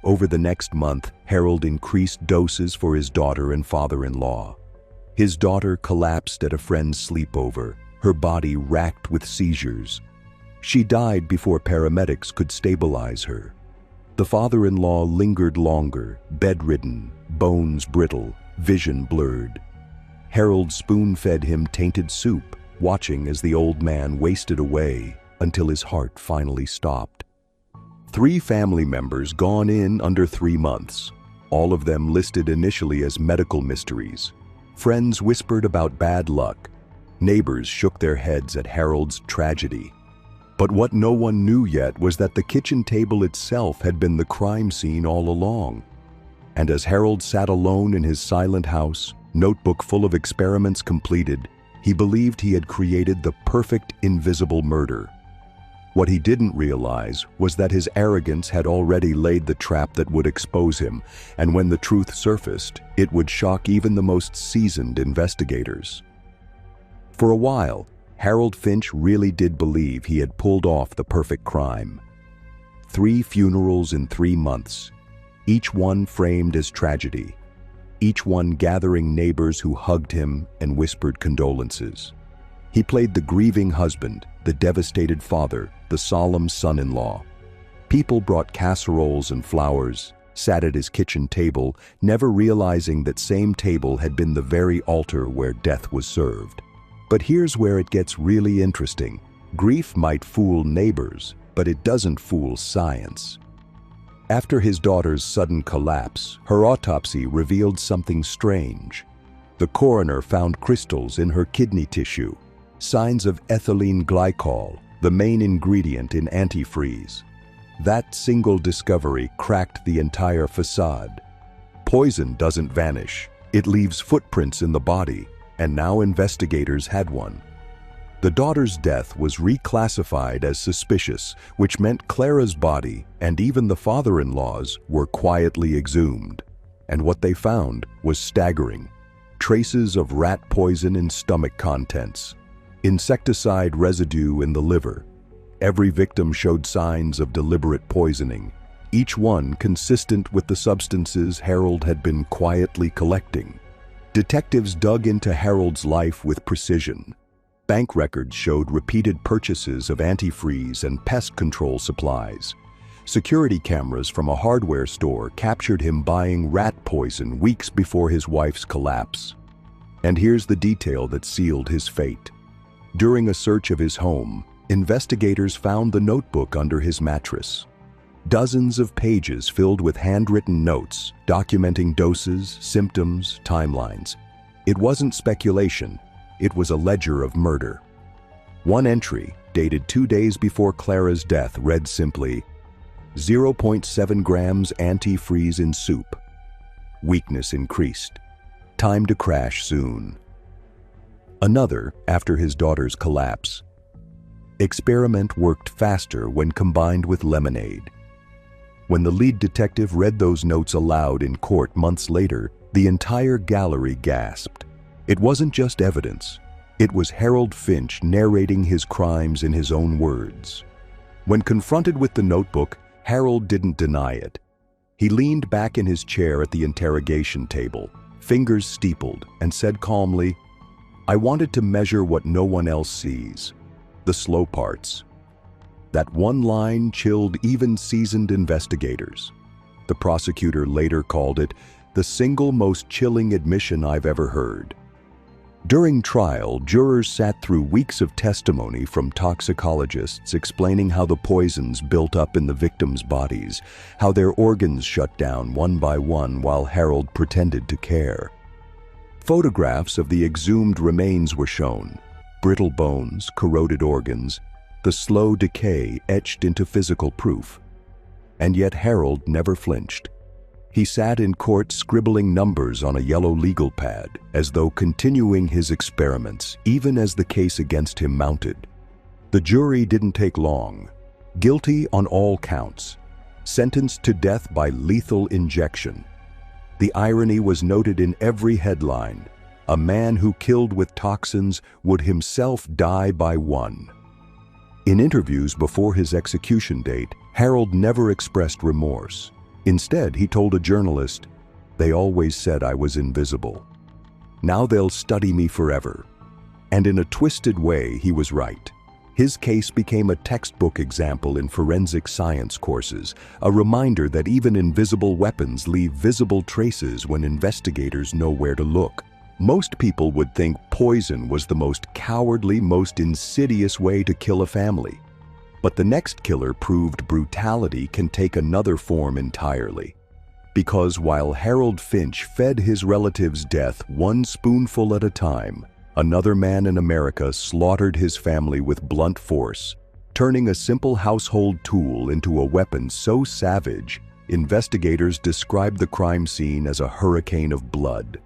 Over the next month, Harold increased doses for his daughter and father-in-law. His daughter collapsed at a friend's sleepover, her body racked with seizures. She died before paramedics could stabilize her. The father-in-law lingered longer, bedridden, bones brittle, vision blurred. Harold spoon-fed him tainted soup, watching as the old man wasted away until his heart finally stopped. 3 family members gone in under 3 months, all of them listed initially as medical mysteries. Friends whispered about bad luck. Neighbors shook their heads at Harold's tragedy. But what no one knew yet was that the kitchen table itself had been the crime scene all along. And as Harold sat alone in his silent house, notebook full of experiments completed, he believed he had created the perfect invisible murder. What he didn't realize was that his arrogance had already laid the trap that would expose him, and when the truth surfaced, it would shock even the most seasoned investigators. For a while, Harold Finch really did believe he had pulled off the perfect crime. 3 funerals in 3 months, each one framed as tragedy, each one gathering neighbors who hugged him and whispered condolences. He played the grieving husband, the devastated father, the solemn son-in-law. People brought casseroles and flowers, sat at his kitchen table, never realizing that same table had been the very altar where death was served. But here's where it gets really interesting. Grief might fool neighbors, but it doesn't fool science. After his daughter's sudden collapse, her autopsy revealed something strange. The coroner found crystals in her kidney tissue, signs of ethylene glycol, the main ingredient in antifreeze. That single discovery cracked the entire facade. Poison doesn't vanish. It leaves footprints in the body, and now investigators had one. The daughter's death was reclassified as suspicious, which meant Clara's body and even the father-in-law's were quietly exhumed. And what they found was staggering. Traces of rat poison in stomach contents, insecticide residue in the liver. Every victim showed signs of deliberate poisoning, each one consistent with the substances Harold had been quietly collecting. Detectives dug into Harold's life with precision. Bank records showed repeated purchases of antifreeze and pest control supplies. Security cameras from a hardware store captured him buying rat poison weeks before his wife's collapse. And here's the detail that sealed his fate. During a search of his home, investigators found the notebook under his mattress. Dozens of pages filled with handwritten notes, documenting doses, symptoms, timelines. It wasn't speculation, it was a ledger of murder. One entry, dated 2 days before Clara's death, read simply, 0.7 grams antifreeze in soup. Weakness increased. Time to crash soon. Another, after his daughter's collapse. Experiment worked faster when combined with lemonade. When the lead detective read those notes aloud in court months later, the entire gallery gasped. It wasn't just evidence. It was Harold Finch narrating his crimes in his own words. When confronted with the notebook, Harold didn't deny it. He leaned back in his chair at the interrogation table, fingers steepled, and said calmly, "I wanted to measure what no one else sees, the slow parts." That one line chilled even seasoned investigators. The prosecutor later called it the single most chilling admission I've ever heard. During trial, jurors sat through weeks of testimony from toxicologists explaining how the poisons built up in the victims' bodies, how their organs shut down one by one while Harold pretended to care. Photographs of the exhumed remains were shown, brittle bones, corroded organs, the slow decay etched into physical proof. And yet Harold never flinched. He sat in court scribbling numbers on a yellow legal pad, as though continuing his experiments, even as the case against him mounted. The jury didn't take long. Guilty on all counts. Sentenced to death by lethal injection. The irony was noted in every headline. A man who killed with toxins would himself die by one. In interviews before his execution date, Harold never expressed remorse. Instead, he told a journalist, "They always said I was invisible. Now they'll study me forever." And in a twisted way, he was right. His case became a textbook example in forensic science courses, a reminder that even invisible weapons leave visible traces when investigators know where to look. Most people would think poison was the most cowardly, most insidious way to kill a family. But the next killer proved brutality can take another form entirely. Because while Harold Finch fed his relatives' death one spoonful at a time, another man in America slaughtered his family with blunt force, turning a simple household tool into a weapon so savage, investigators described the crime scene as a hurricane of blood.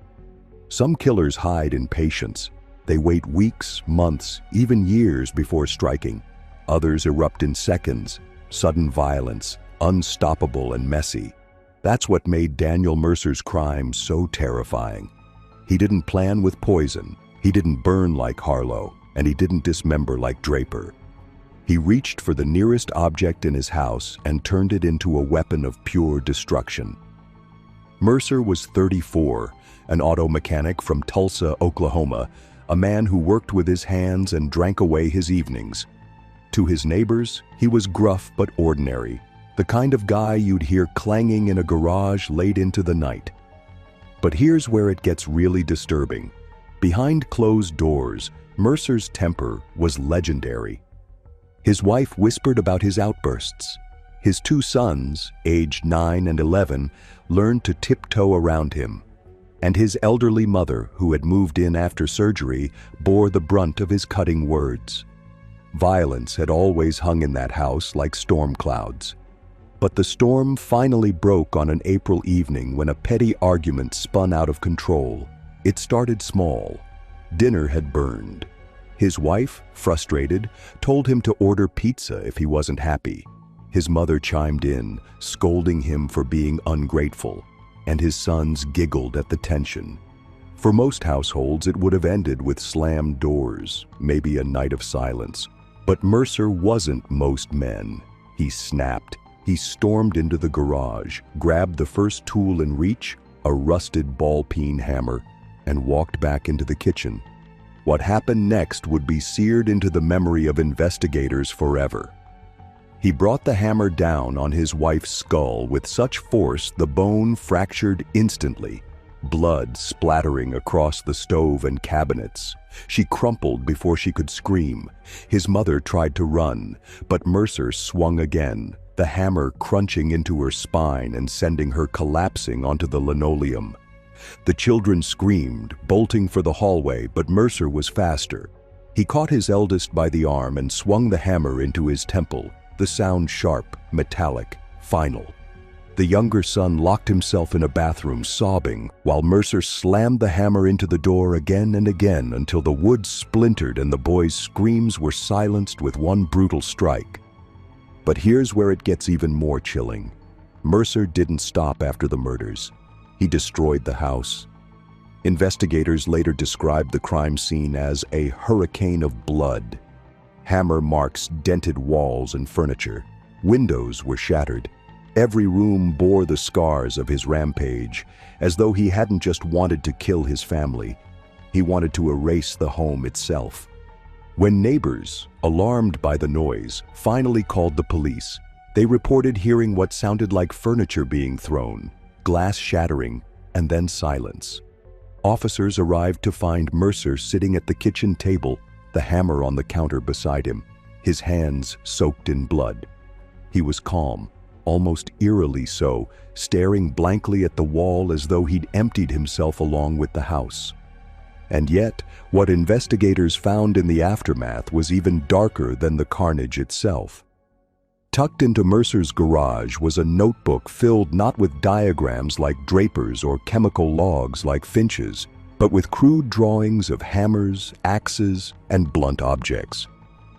Some killers hide in patience. They wait weeks, months, even years before striking. Others erupt in seconds, sudden violence, unstoppable and messy. That's what made Daniel Mercer's crime so terrifying. He didn't plan with poison, he didn't burn like Harlo, and he didn't dismember like Draper. He reached for the nearest object in his house and turned it into a weapon of pure destruction. Mercer was 34, an auto mechanic from Tulsa, Oklahoma, a man who worked with his hands and drank away his evenings. To his neighbors, he was gruff but ordinary, the kind of guy you'd hear clanging in a garage late into the night. But here's where it gets really disturbing. Behind closed doors, Mercer's temper was legendary. His wife whispered about his outbursts. His two sons, aged 9 and 11, learned to tiptoe around him. And his elderly mother, who had moved in after surgery, bore the brunt of his cutting words. Violence had always hung in that house like storm clouds. But the storm finally broke on an April evening when a petty argument spun out of control. It started small. Dinner had burned. His wife, frustrated, told him to order pizza if he wasn't happy. His mother chimed in, scolding him for being ungrateful, and his sons giggled at the tension. For most households, it would have ended with slammed doors, maybe a night of silence. But Mercer wasn't most men. He snapped. He stormed into the garage, grabbed the first tool in reach, a rusted ball-peen hammer, and walked back into the kitchen. What happened next would be seared into the memory of investigators forever. He brought the hammer down on his wife's skull with such force the bone fractured instantly, blood splattering across the stove and cabinets. She crumpled before she could scream. His mother tried to run, but Mercer swung again, the hammer crunching into her spine and sending her collapsing onto the linoleum. The children screamed, bolting for the hallway, but Mercer was faster. He caught his eldest by the arm and swung the hammer into his temple, the sound sharp, metallic, final. The younger son locked himself in a bathroom, sobbing, while Mercer slammed the hammer into the door again and again until the wood splintered and the boy's screams were silenced with one brutal strike. But here's where it gets even more chilling. Mercer didn't stop after the murders. He destroyed the house. Investigators later described the crime scene as a hurricane of blood. Hammer marks dented walls and furniture. Windows were shattered. Every room bore the scars of his rampage, as though he hadn't just wanted to kill his family. He wanted to erase the home itself. When neighbors, alarmed by the noise, finally called the police, they reported hearing what sounded like furniture being thrown, glass shattering, and then silence. Officers arrived to find Mercer sitting at the kitchen table, the hammer on the counter beside him, his hands soaked in blood. He was calm, almost eerily so, staring blankly at the wall as though he'd emptied himself along with the house. And yet, what investigators found in the aftermath was even darker than the carnage itself. Tucked into Mercer's garage was a notebook filled not with diagrams like Draper's or chemical logs like Finch's, but with crude drawings of hammers, axes, and blunt objects.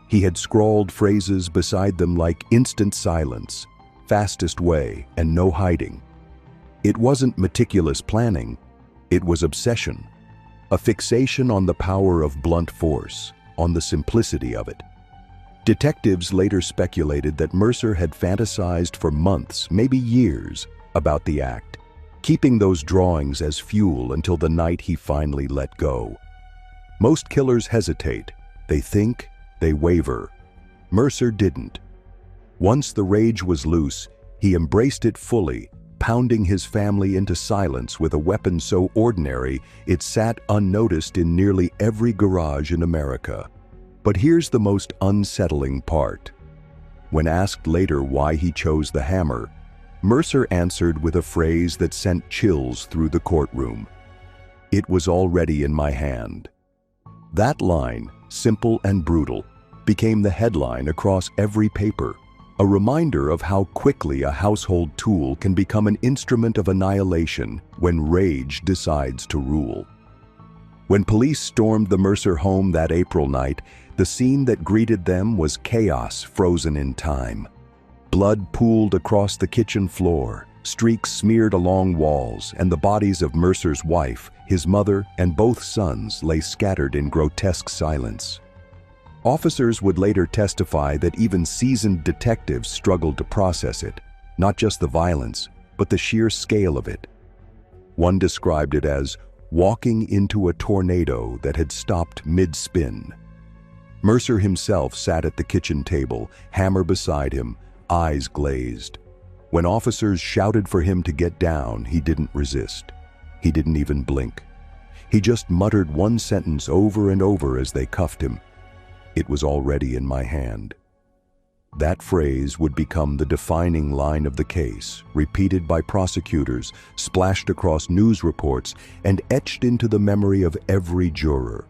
He had scrawled phrases beside them like instant silence, fastest way, and no hiding. It wasn't meticulous planning, it was obsession. A fixation on the power of blunt force, on the simplicity of it. Detectives later speculated that Mercer had fantasized for months, maybe years, about the act, keeping those drawings as fuel until the night he finally let go. Most killers hesitate. They think, they waver. Mercer didn't. Once the rage was loose, he embraced it fully, pounding his family into silence with a weapon so ordinary it sat unnoticed in nearly every garage in America. But here's the most unsettling part. When asked later why he chose the hammer, Mercer answered with a phrase that sent chills through the courtroom. "It was already in my hand." That line, simple and brutal, became the headline across every paper, a reminder of how quickly a household tool can become an instrument of annihilation when rage decides to rule. When police stormed the Mercer home that April night, the scene that greeted them was chaos frozen in time. Blood pooled across the kitchen floor, streaks smeared along walls, and the bodies of Mercer's wife, his mother, and both sons lay scattered in grotesque silence. Officers would later testify that even seasoned detectives struggled to process it, not just the violence, but the sheer scale of it. One described it as walking into a tornado that had stopped mid-spin. Mercer himself sat at the kitchen table, hammer beside him, eyes glazed. When officers shouted for him to get down, he didn't resist. He didn't even blink. He just muttered one sentence over and over as they cuffed him. "It was already in my hand." That phrase would become the defining line of the case, repeated by prosecutors, splashed across news reports, and etched into the memory of every juror.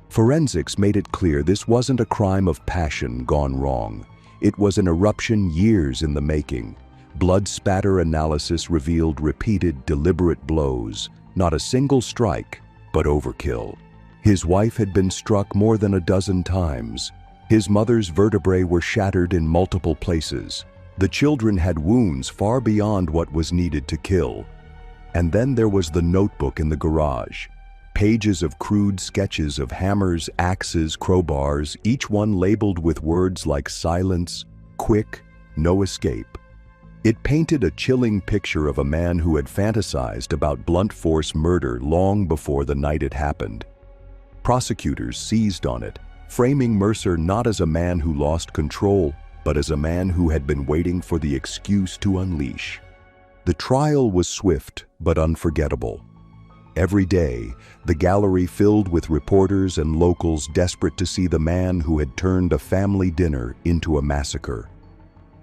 Forensics made it clear this wasn't a crime of passion gone wrong. It was an eruption years in the making. Blood spatter analysis revealed repeated, deliberate blows, not a single strike, but overkill. His wife had been struck more than a dozen times. His mother's vertebrae were shattered in multiple places. The children had wounds far beyond what was needed to kill. And then there was the notebook in the garage. Pages of crude sketches of hammers, axes, crowbars, each one labeled with words like silence, quick, no escape. It painted a chilling picture of a man who had fantasized about blunt force murder long before the night it happened. Prosecutors seized on it, framing Mercer not as a man who lost control, but as a man who had been waiting for the excuse to unleash. The trial was swift but unforgettable. Every day, the gallery filled with reporters and locals desperate to see the man who had turned a family dinner into a massacre.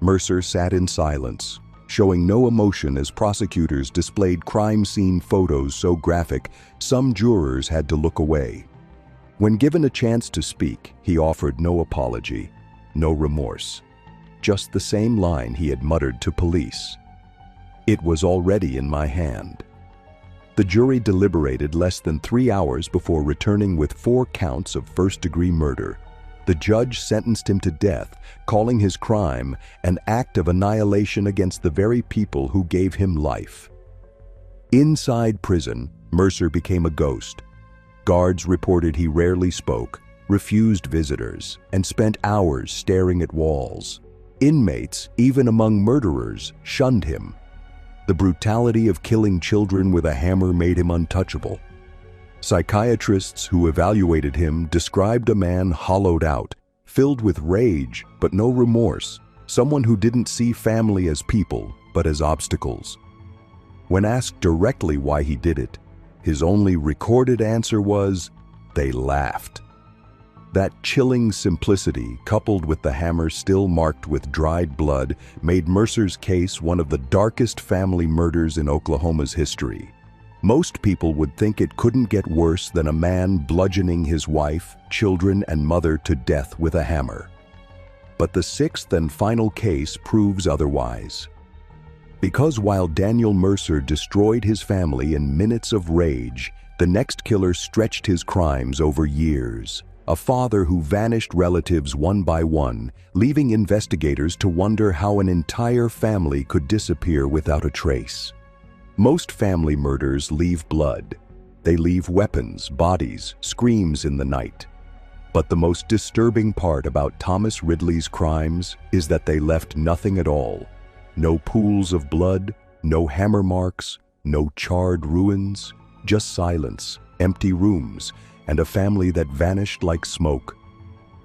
Mercer sat in silence, showing no emotion as prosecutors displayed crime scene photos so graphic, some jurors had to look away. When given a chance to speak, he offered no apology, no remorse. Just the same line he had muttered to police. "It was already in my hand." The jury deliberated less than 3 hours before returning with 4 counts of first-degree murder. The judge sentenced him to death, calling his crime an act of annihilation against the very people who gave him life. Inside prison, Mercer became a ghost. Guards reported he rarely spoke, refused visitors, and spent hours staring at walls. Inmates, even among murderers, shunned him. The brutality of killing children with a hammer made him untouchable. Psychiatrists who evaluated him described a man hollowed out, filled with rage but no remorse, someone who didn't see family as people but as obstacles. When asked directly why he did it, his only recorded answer was, "They laughed." That chilling simplicity, coupled with the hammer still marked with dried blood, made Mercer's case one of the darkest family murders in Oklahoma's history. Most people would think it couldn't get worse than a man bludgeoning his wife, children, and mother to death with a hammer. But the sixth and final case proves otherwise. Because while Daniel Mercer destroyed his family in minutes of rage, the next killer stretched his crimes over years. A father who vanished relatives one by one, leaving investigators to wonder how an entire family could disappear without a trace. Most family murders leave blood. They leave weapons, bodies, screams in the night. But the most disturbing part about Thomas Ridley's crimes is that they left nothing at all. No pools of blood, no hammer marks, no charred ruins, just silence, empty rooms, and a family that vanished like smoke.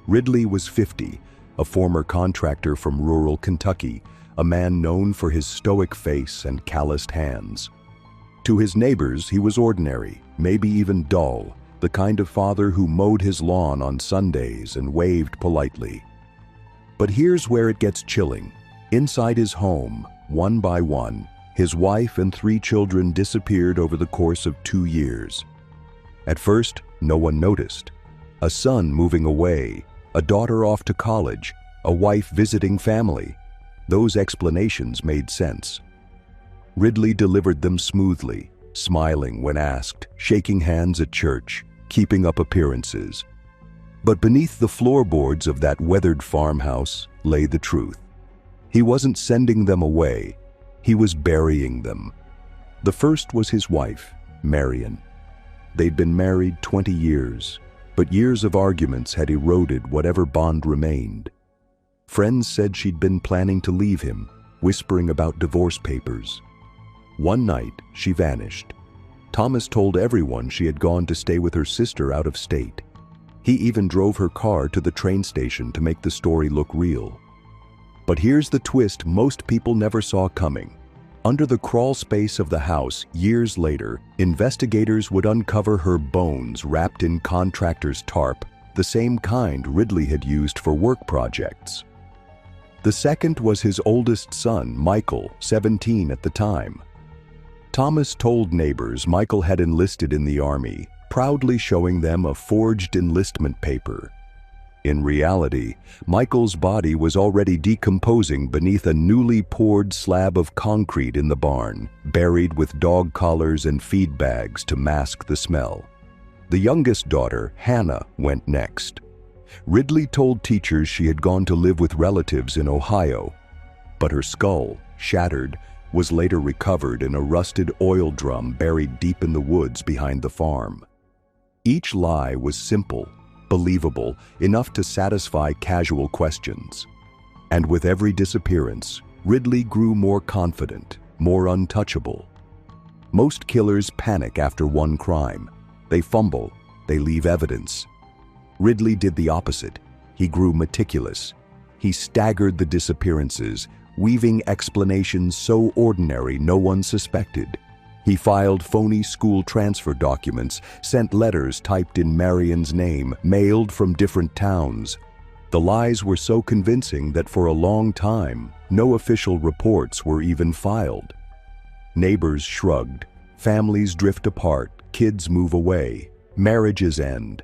Ridley was 50, a former contractor from rural Kentucky, a man known for his stoic face and calloused hands. To his neighbors, he was ordinary, maybe even dull, the kind of father who mowed his lawn on Sundays and waved politely. But here's where it gets chilling. Inside his home, one by one, his wife and 3 children disappeared over the course of 2 years. At first, no one noticed. A son moving away, a daughter off to college, a wife visiting family. Those explanations made sense. Ridley delivered them smoothly, smiling when asked, shaking hands at church, keeping up appearances. But beneath the floorboards of that weathered farmhouse lay the truth. He wasn't sending them away, he was burying them. The first was his wife, Marion. They'd been married 20 years, but years of arguments had eroded whatever bond remained. Friends said she'd been planning to leave him, whispering about divorce papers. One night, she vanished. Thomas told everyone she had gone to stay with her sister out of state. He even drove her car to the train station to make the story look real. But here's the twist most people never saw coming. Under the crawl space of the house, years later, investigators would uncover her bones wrapped in contractor's tarp, the same kind Ridley had used for work projects. The second was his oldest son, Michael, 17 at the time. Thomas told neighbors Michael had enlisted in the army, proudly showing them a forged enlistment paper. In reality, Michael's body was already decomposing beneath a newly poured slab of concrete in the barn, buried with dog collars and feed bags to mask the smell. The youngest daughter, Hannah, went next. Ridley told teachers she had gone to live with relatives in Ohio, but her skull, shattered, was later recovered in a rusted oil drum buried deep in the woods behind the farm. Each lie was simple, believable, enough to satisfy casual questions. And with every disappearance, Ridley grew more confident, more untouchable. Most killers panic after one crime. They fumble, they leave evidence. Ridley did the opposite. He grew meticulous. He staggered the disappearances, weaving explanations so ordinary no one suspected. He filed phony school transfer documents, sent letters typed in Marion's name, mailed from different towns. The lies were so convincing that for a long time, no official reports were even filed. Neighbors shrugged, families drift apart, kids move away, marriages end.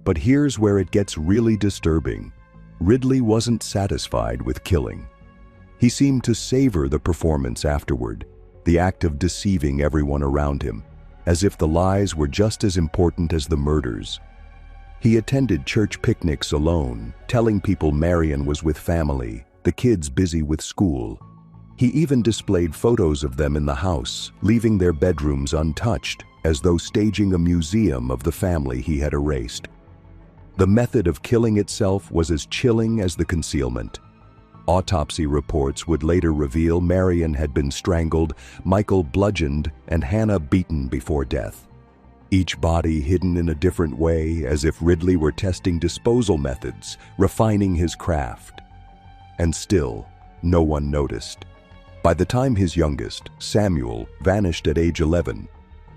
But here's where it gets really disturbing. Ridley wasn't satisfied with killing. He seemed to savor the performance afterward, the act of deceiving everyone around him, as if the lies were just as important as the murders. He attended church picnics alone, telling people Marion was with family, the kids busy with school. He even displayed photos of them in the house, leaving their bedrooms untouched, as though staging a museum of the family he had erased. The method of killing itself was as chilling as the concealment. Autopsy reports would later reveal Marion had been strangled, Michael bludgeoned, and Hannah beaten before death. Each body hidden in a different way, as if Ridley were testing disposal methods, refining his craft. And still, no one noticed. By the time his youngest, Samuel, vanished at age 11,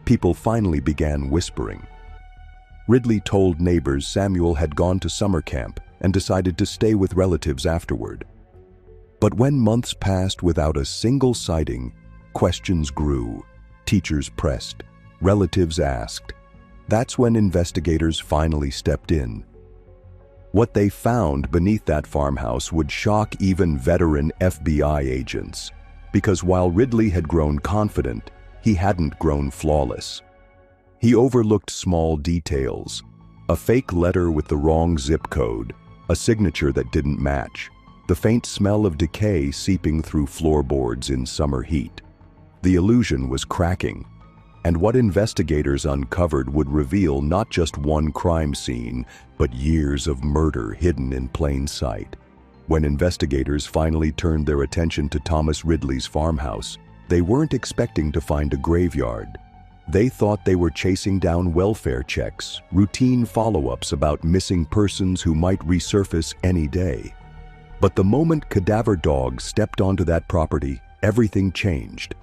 people finally began whispering. Ridley told neighbors Samuel had gone to summer camp and decided to stay with relatives afterward. But when months passed without a single sighting, questions grew. Teachers pressed. Relatives asked. That's when investigators finally stepped in. What they found beneath that farmhouse would shock even veteran FBI agents, because while Ridley had grown confident, he hadn't grown flawless. He overlooked small details: a fake letter with the wrong zip code, a signature that didn't match, the faint smell of decay seeping through floorboards in summer heat. The illusion was cracking, and what investigators uncovered would reveal not just one crime scene, but years of murder hidden in plain sight. When investigators finally turned their attention to Thomas Ridley's farmhouse, they weren't expecting to find a graveyard. They thought they were chasing down welfare checks, routine follow-ups about missing persons who might resurface any day. But the moment cadaver dogs stepped onto that property, everything changed.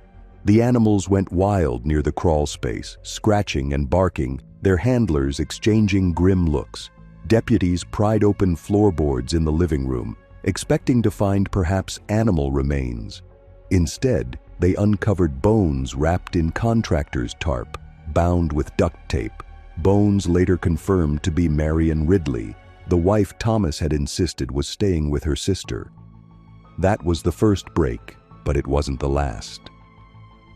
The animals went wild near the crawl space, scratching and barking, their handlers exchanging grim looks. Deputies pried open floorboards in the living room, expecting to find perhaps animal remains. Instead, they uncovered bones wrapped in contractor's tarp, bound with duct tape. Bones later confirmed to be Marion Ridley, the wife Thomas had insisted was staying with her sister. That was the first break, but it wasn't the last.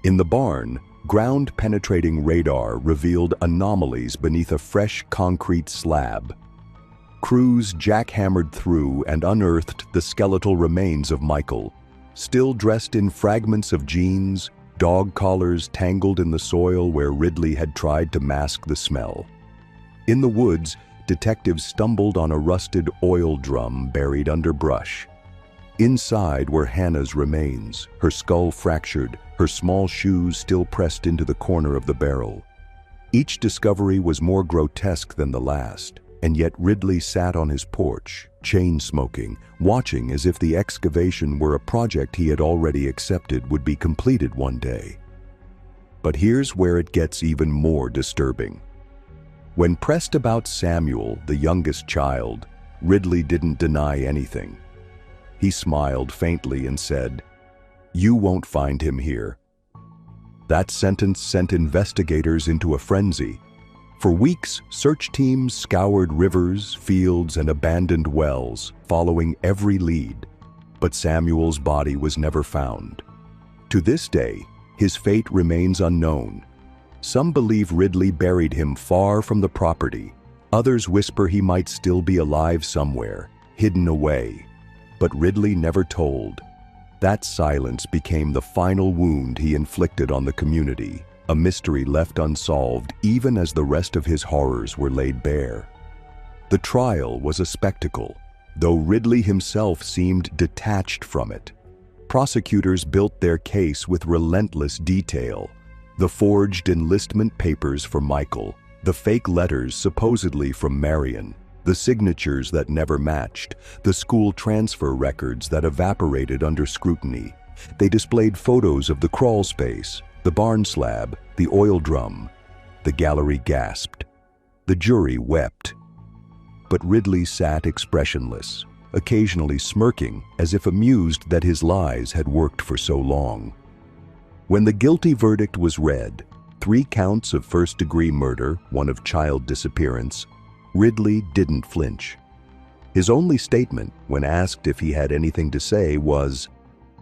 In the barn, ground-penetrating radar revealed anomalies beneath a fresh concrete slab. Crews jackhammered through and unearthed the skeletal remains of Michael, still dressed in fragments of jeans, dog collars tangled in the soil where Ridley had tried to mask the smell. In the woods, detectives stumbled on a rusted oil drum buried under brush. Inside were Hannah's remains, her skull fractured, her small shoes still pressed into the corner of the barrel. Each discovery was more grotesque than the last, and yet Ridley sat on his porch, chain-smoking, watching as if the excavation were a project he had already accepted would be completed one day. But here's where it gets even more disturbing. When pressed about Samuel, the youngest child, Ridley didn't deny anything. He smiled faintly and said, "You won't find him here." That sentence sent investigators into a frenzy. For weeks, search teams scoured rivers, fields, and abandoned wells, following every lead. But Samuel's body was never found. To this day, his fate remains unknown. Some believe Ridley buried him far from the property. Others whisper he might still be alive somewhere, hidden away. But Ridley never told. That silence became the final wound he inflicted on the community, a mystery left unsolved even as the rest of his horrors were laid bare. The trial was a spectacle, though Ridley himself seemed detached from it. Prosecutors built their case with relentless detail. The forged enlistment papers for Michael, the fake letters supposedly from Marion, the signatures that never matched, the school transfer records that evaporated under scrutiny. They displayed photos of the crawl space, the barn slab, the oil drum. The gallery gasped. The jury wept. But Ridley sat expressionless, occasionally smirking as if amused that his lies had worked for so long. When the guilty verdict was read, 3 counts of first-degree murder, 1 of child disappearance, Ridley didn't flinch. His only statement, when asked if he had anything to say, was,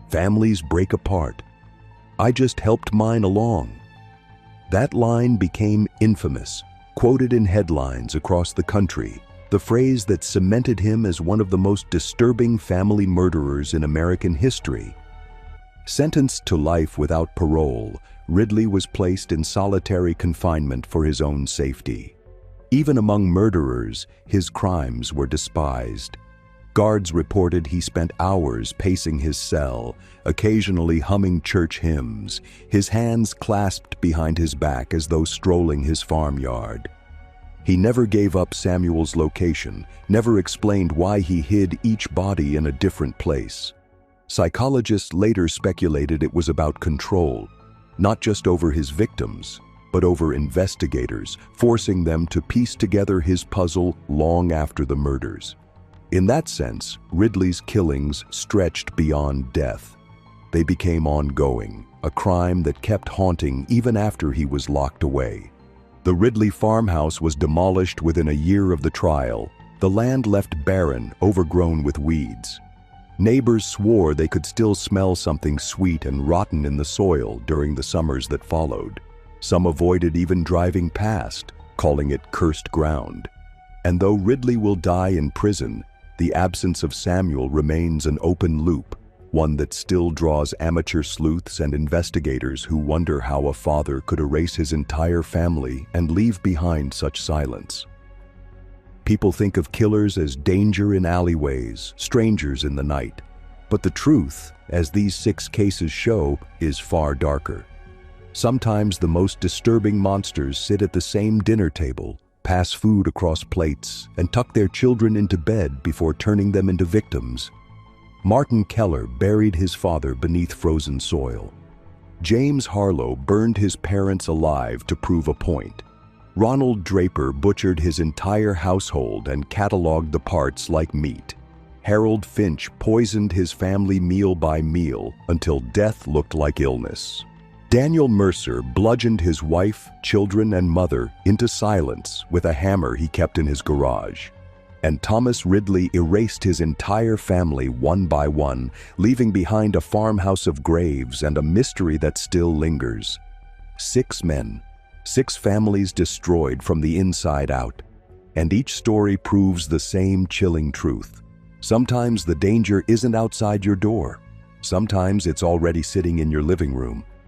"Families break apart. I just helped mine along." That line became infamous, quoted in headlines across the country, the phrase that cemented him as one of the most disturbing family murderers in American history. Sentenced to life without parole, Ridley was placed in solitary confinement for his own safety. Even among murderers, his crimes were despised. Guards reported he spent hours pacing his cell, occasionally humming church hymns, his hands clasped behind his back as though strolling his farmyard. He never gave up Samuel's location, never explained why he hid each body in a different place. Psychologists later speculated it was about control, not just over his victims, but over investigators, forcing them to piece together his puzzle long after the murders. In that sense, Ridley's killings stretched beyond death. they became ongoing, a crime that kept haunting even after he was locked away. The Ridley farmhouse was demolished within a year of the trial, the land left barren, overgrown with weeds. Neighbors swore they could still smell something sweet and rotten in the soil during the summers that followed. Some avoided even driving past, calling it cursed ground. And though Ridley will die in prison, the absence of Samuel remains an open loop, one that still draws amateur sleuths and investigators who wonder how a father could erase his entire family and leave behind such silence. People think of killers as danger in alleyways, strangers in the night. But the truth, as these 6 cases show, is far darker. Sometimes the most disturbing monsters sit at the same dinner table, pass food across plates, and tuck their children into bed before turning them into victims. Martin Keller buried his father beneath frozen soil. James Harlo burned his parents alive to prove a point. Ronald Draper butchered his entire household and cataloged the parts like meat. Harold Finch poisoned his family meal by meal until death looked like illness. Daniel Mercer bludgeoned his wife, children, and mother into silence with a hammer he kept in his garage. And Thomas Ridley erased his entire family one by one, leaving behind a farmhouse of graves and a mystery that still lingers. 6 men, 6 families destroyed from the inside out. And each story proves the same chilling truth. Sometimes the danger isn't outside your door. Sometimes it's already sitting in your living room,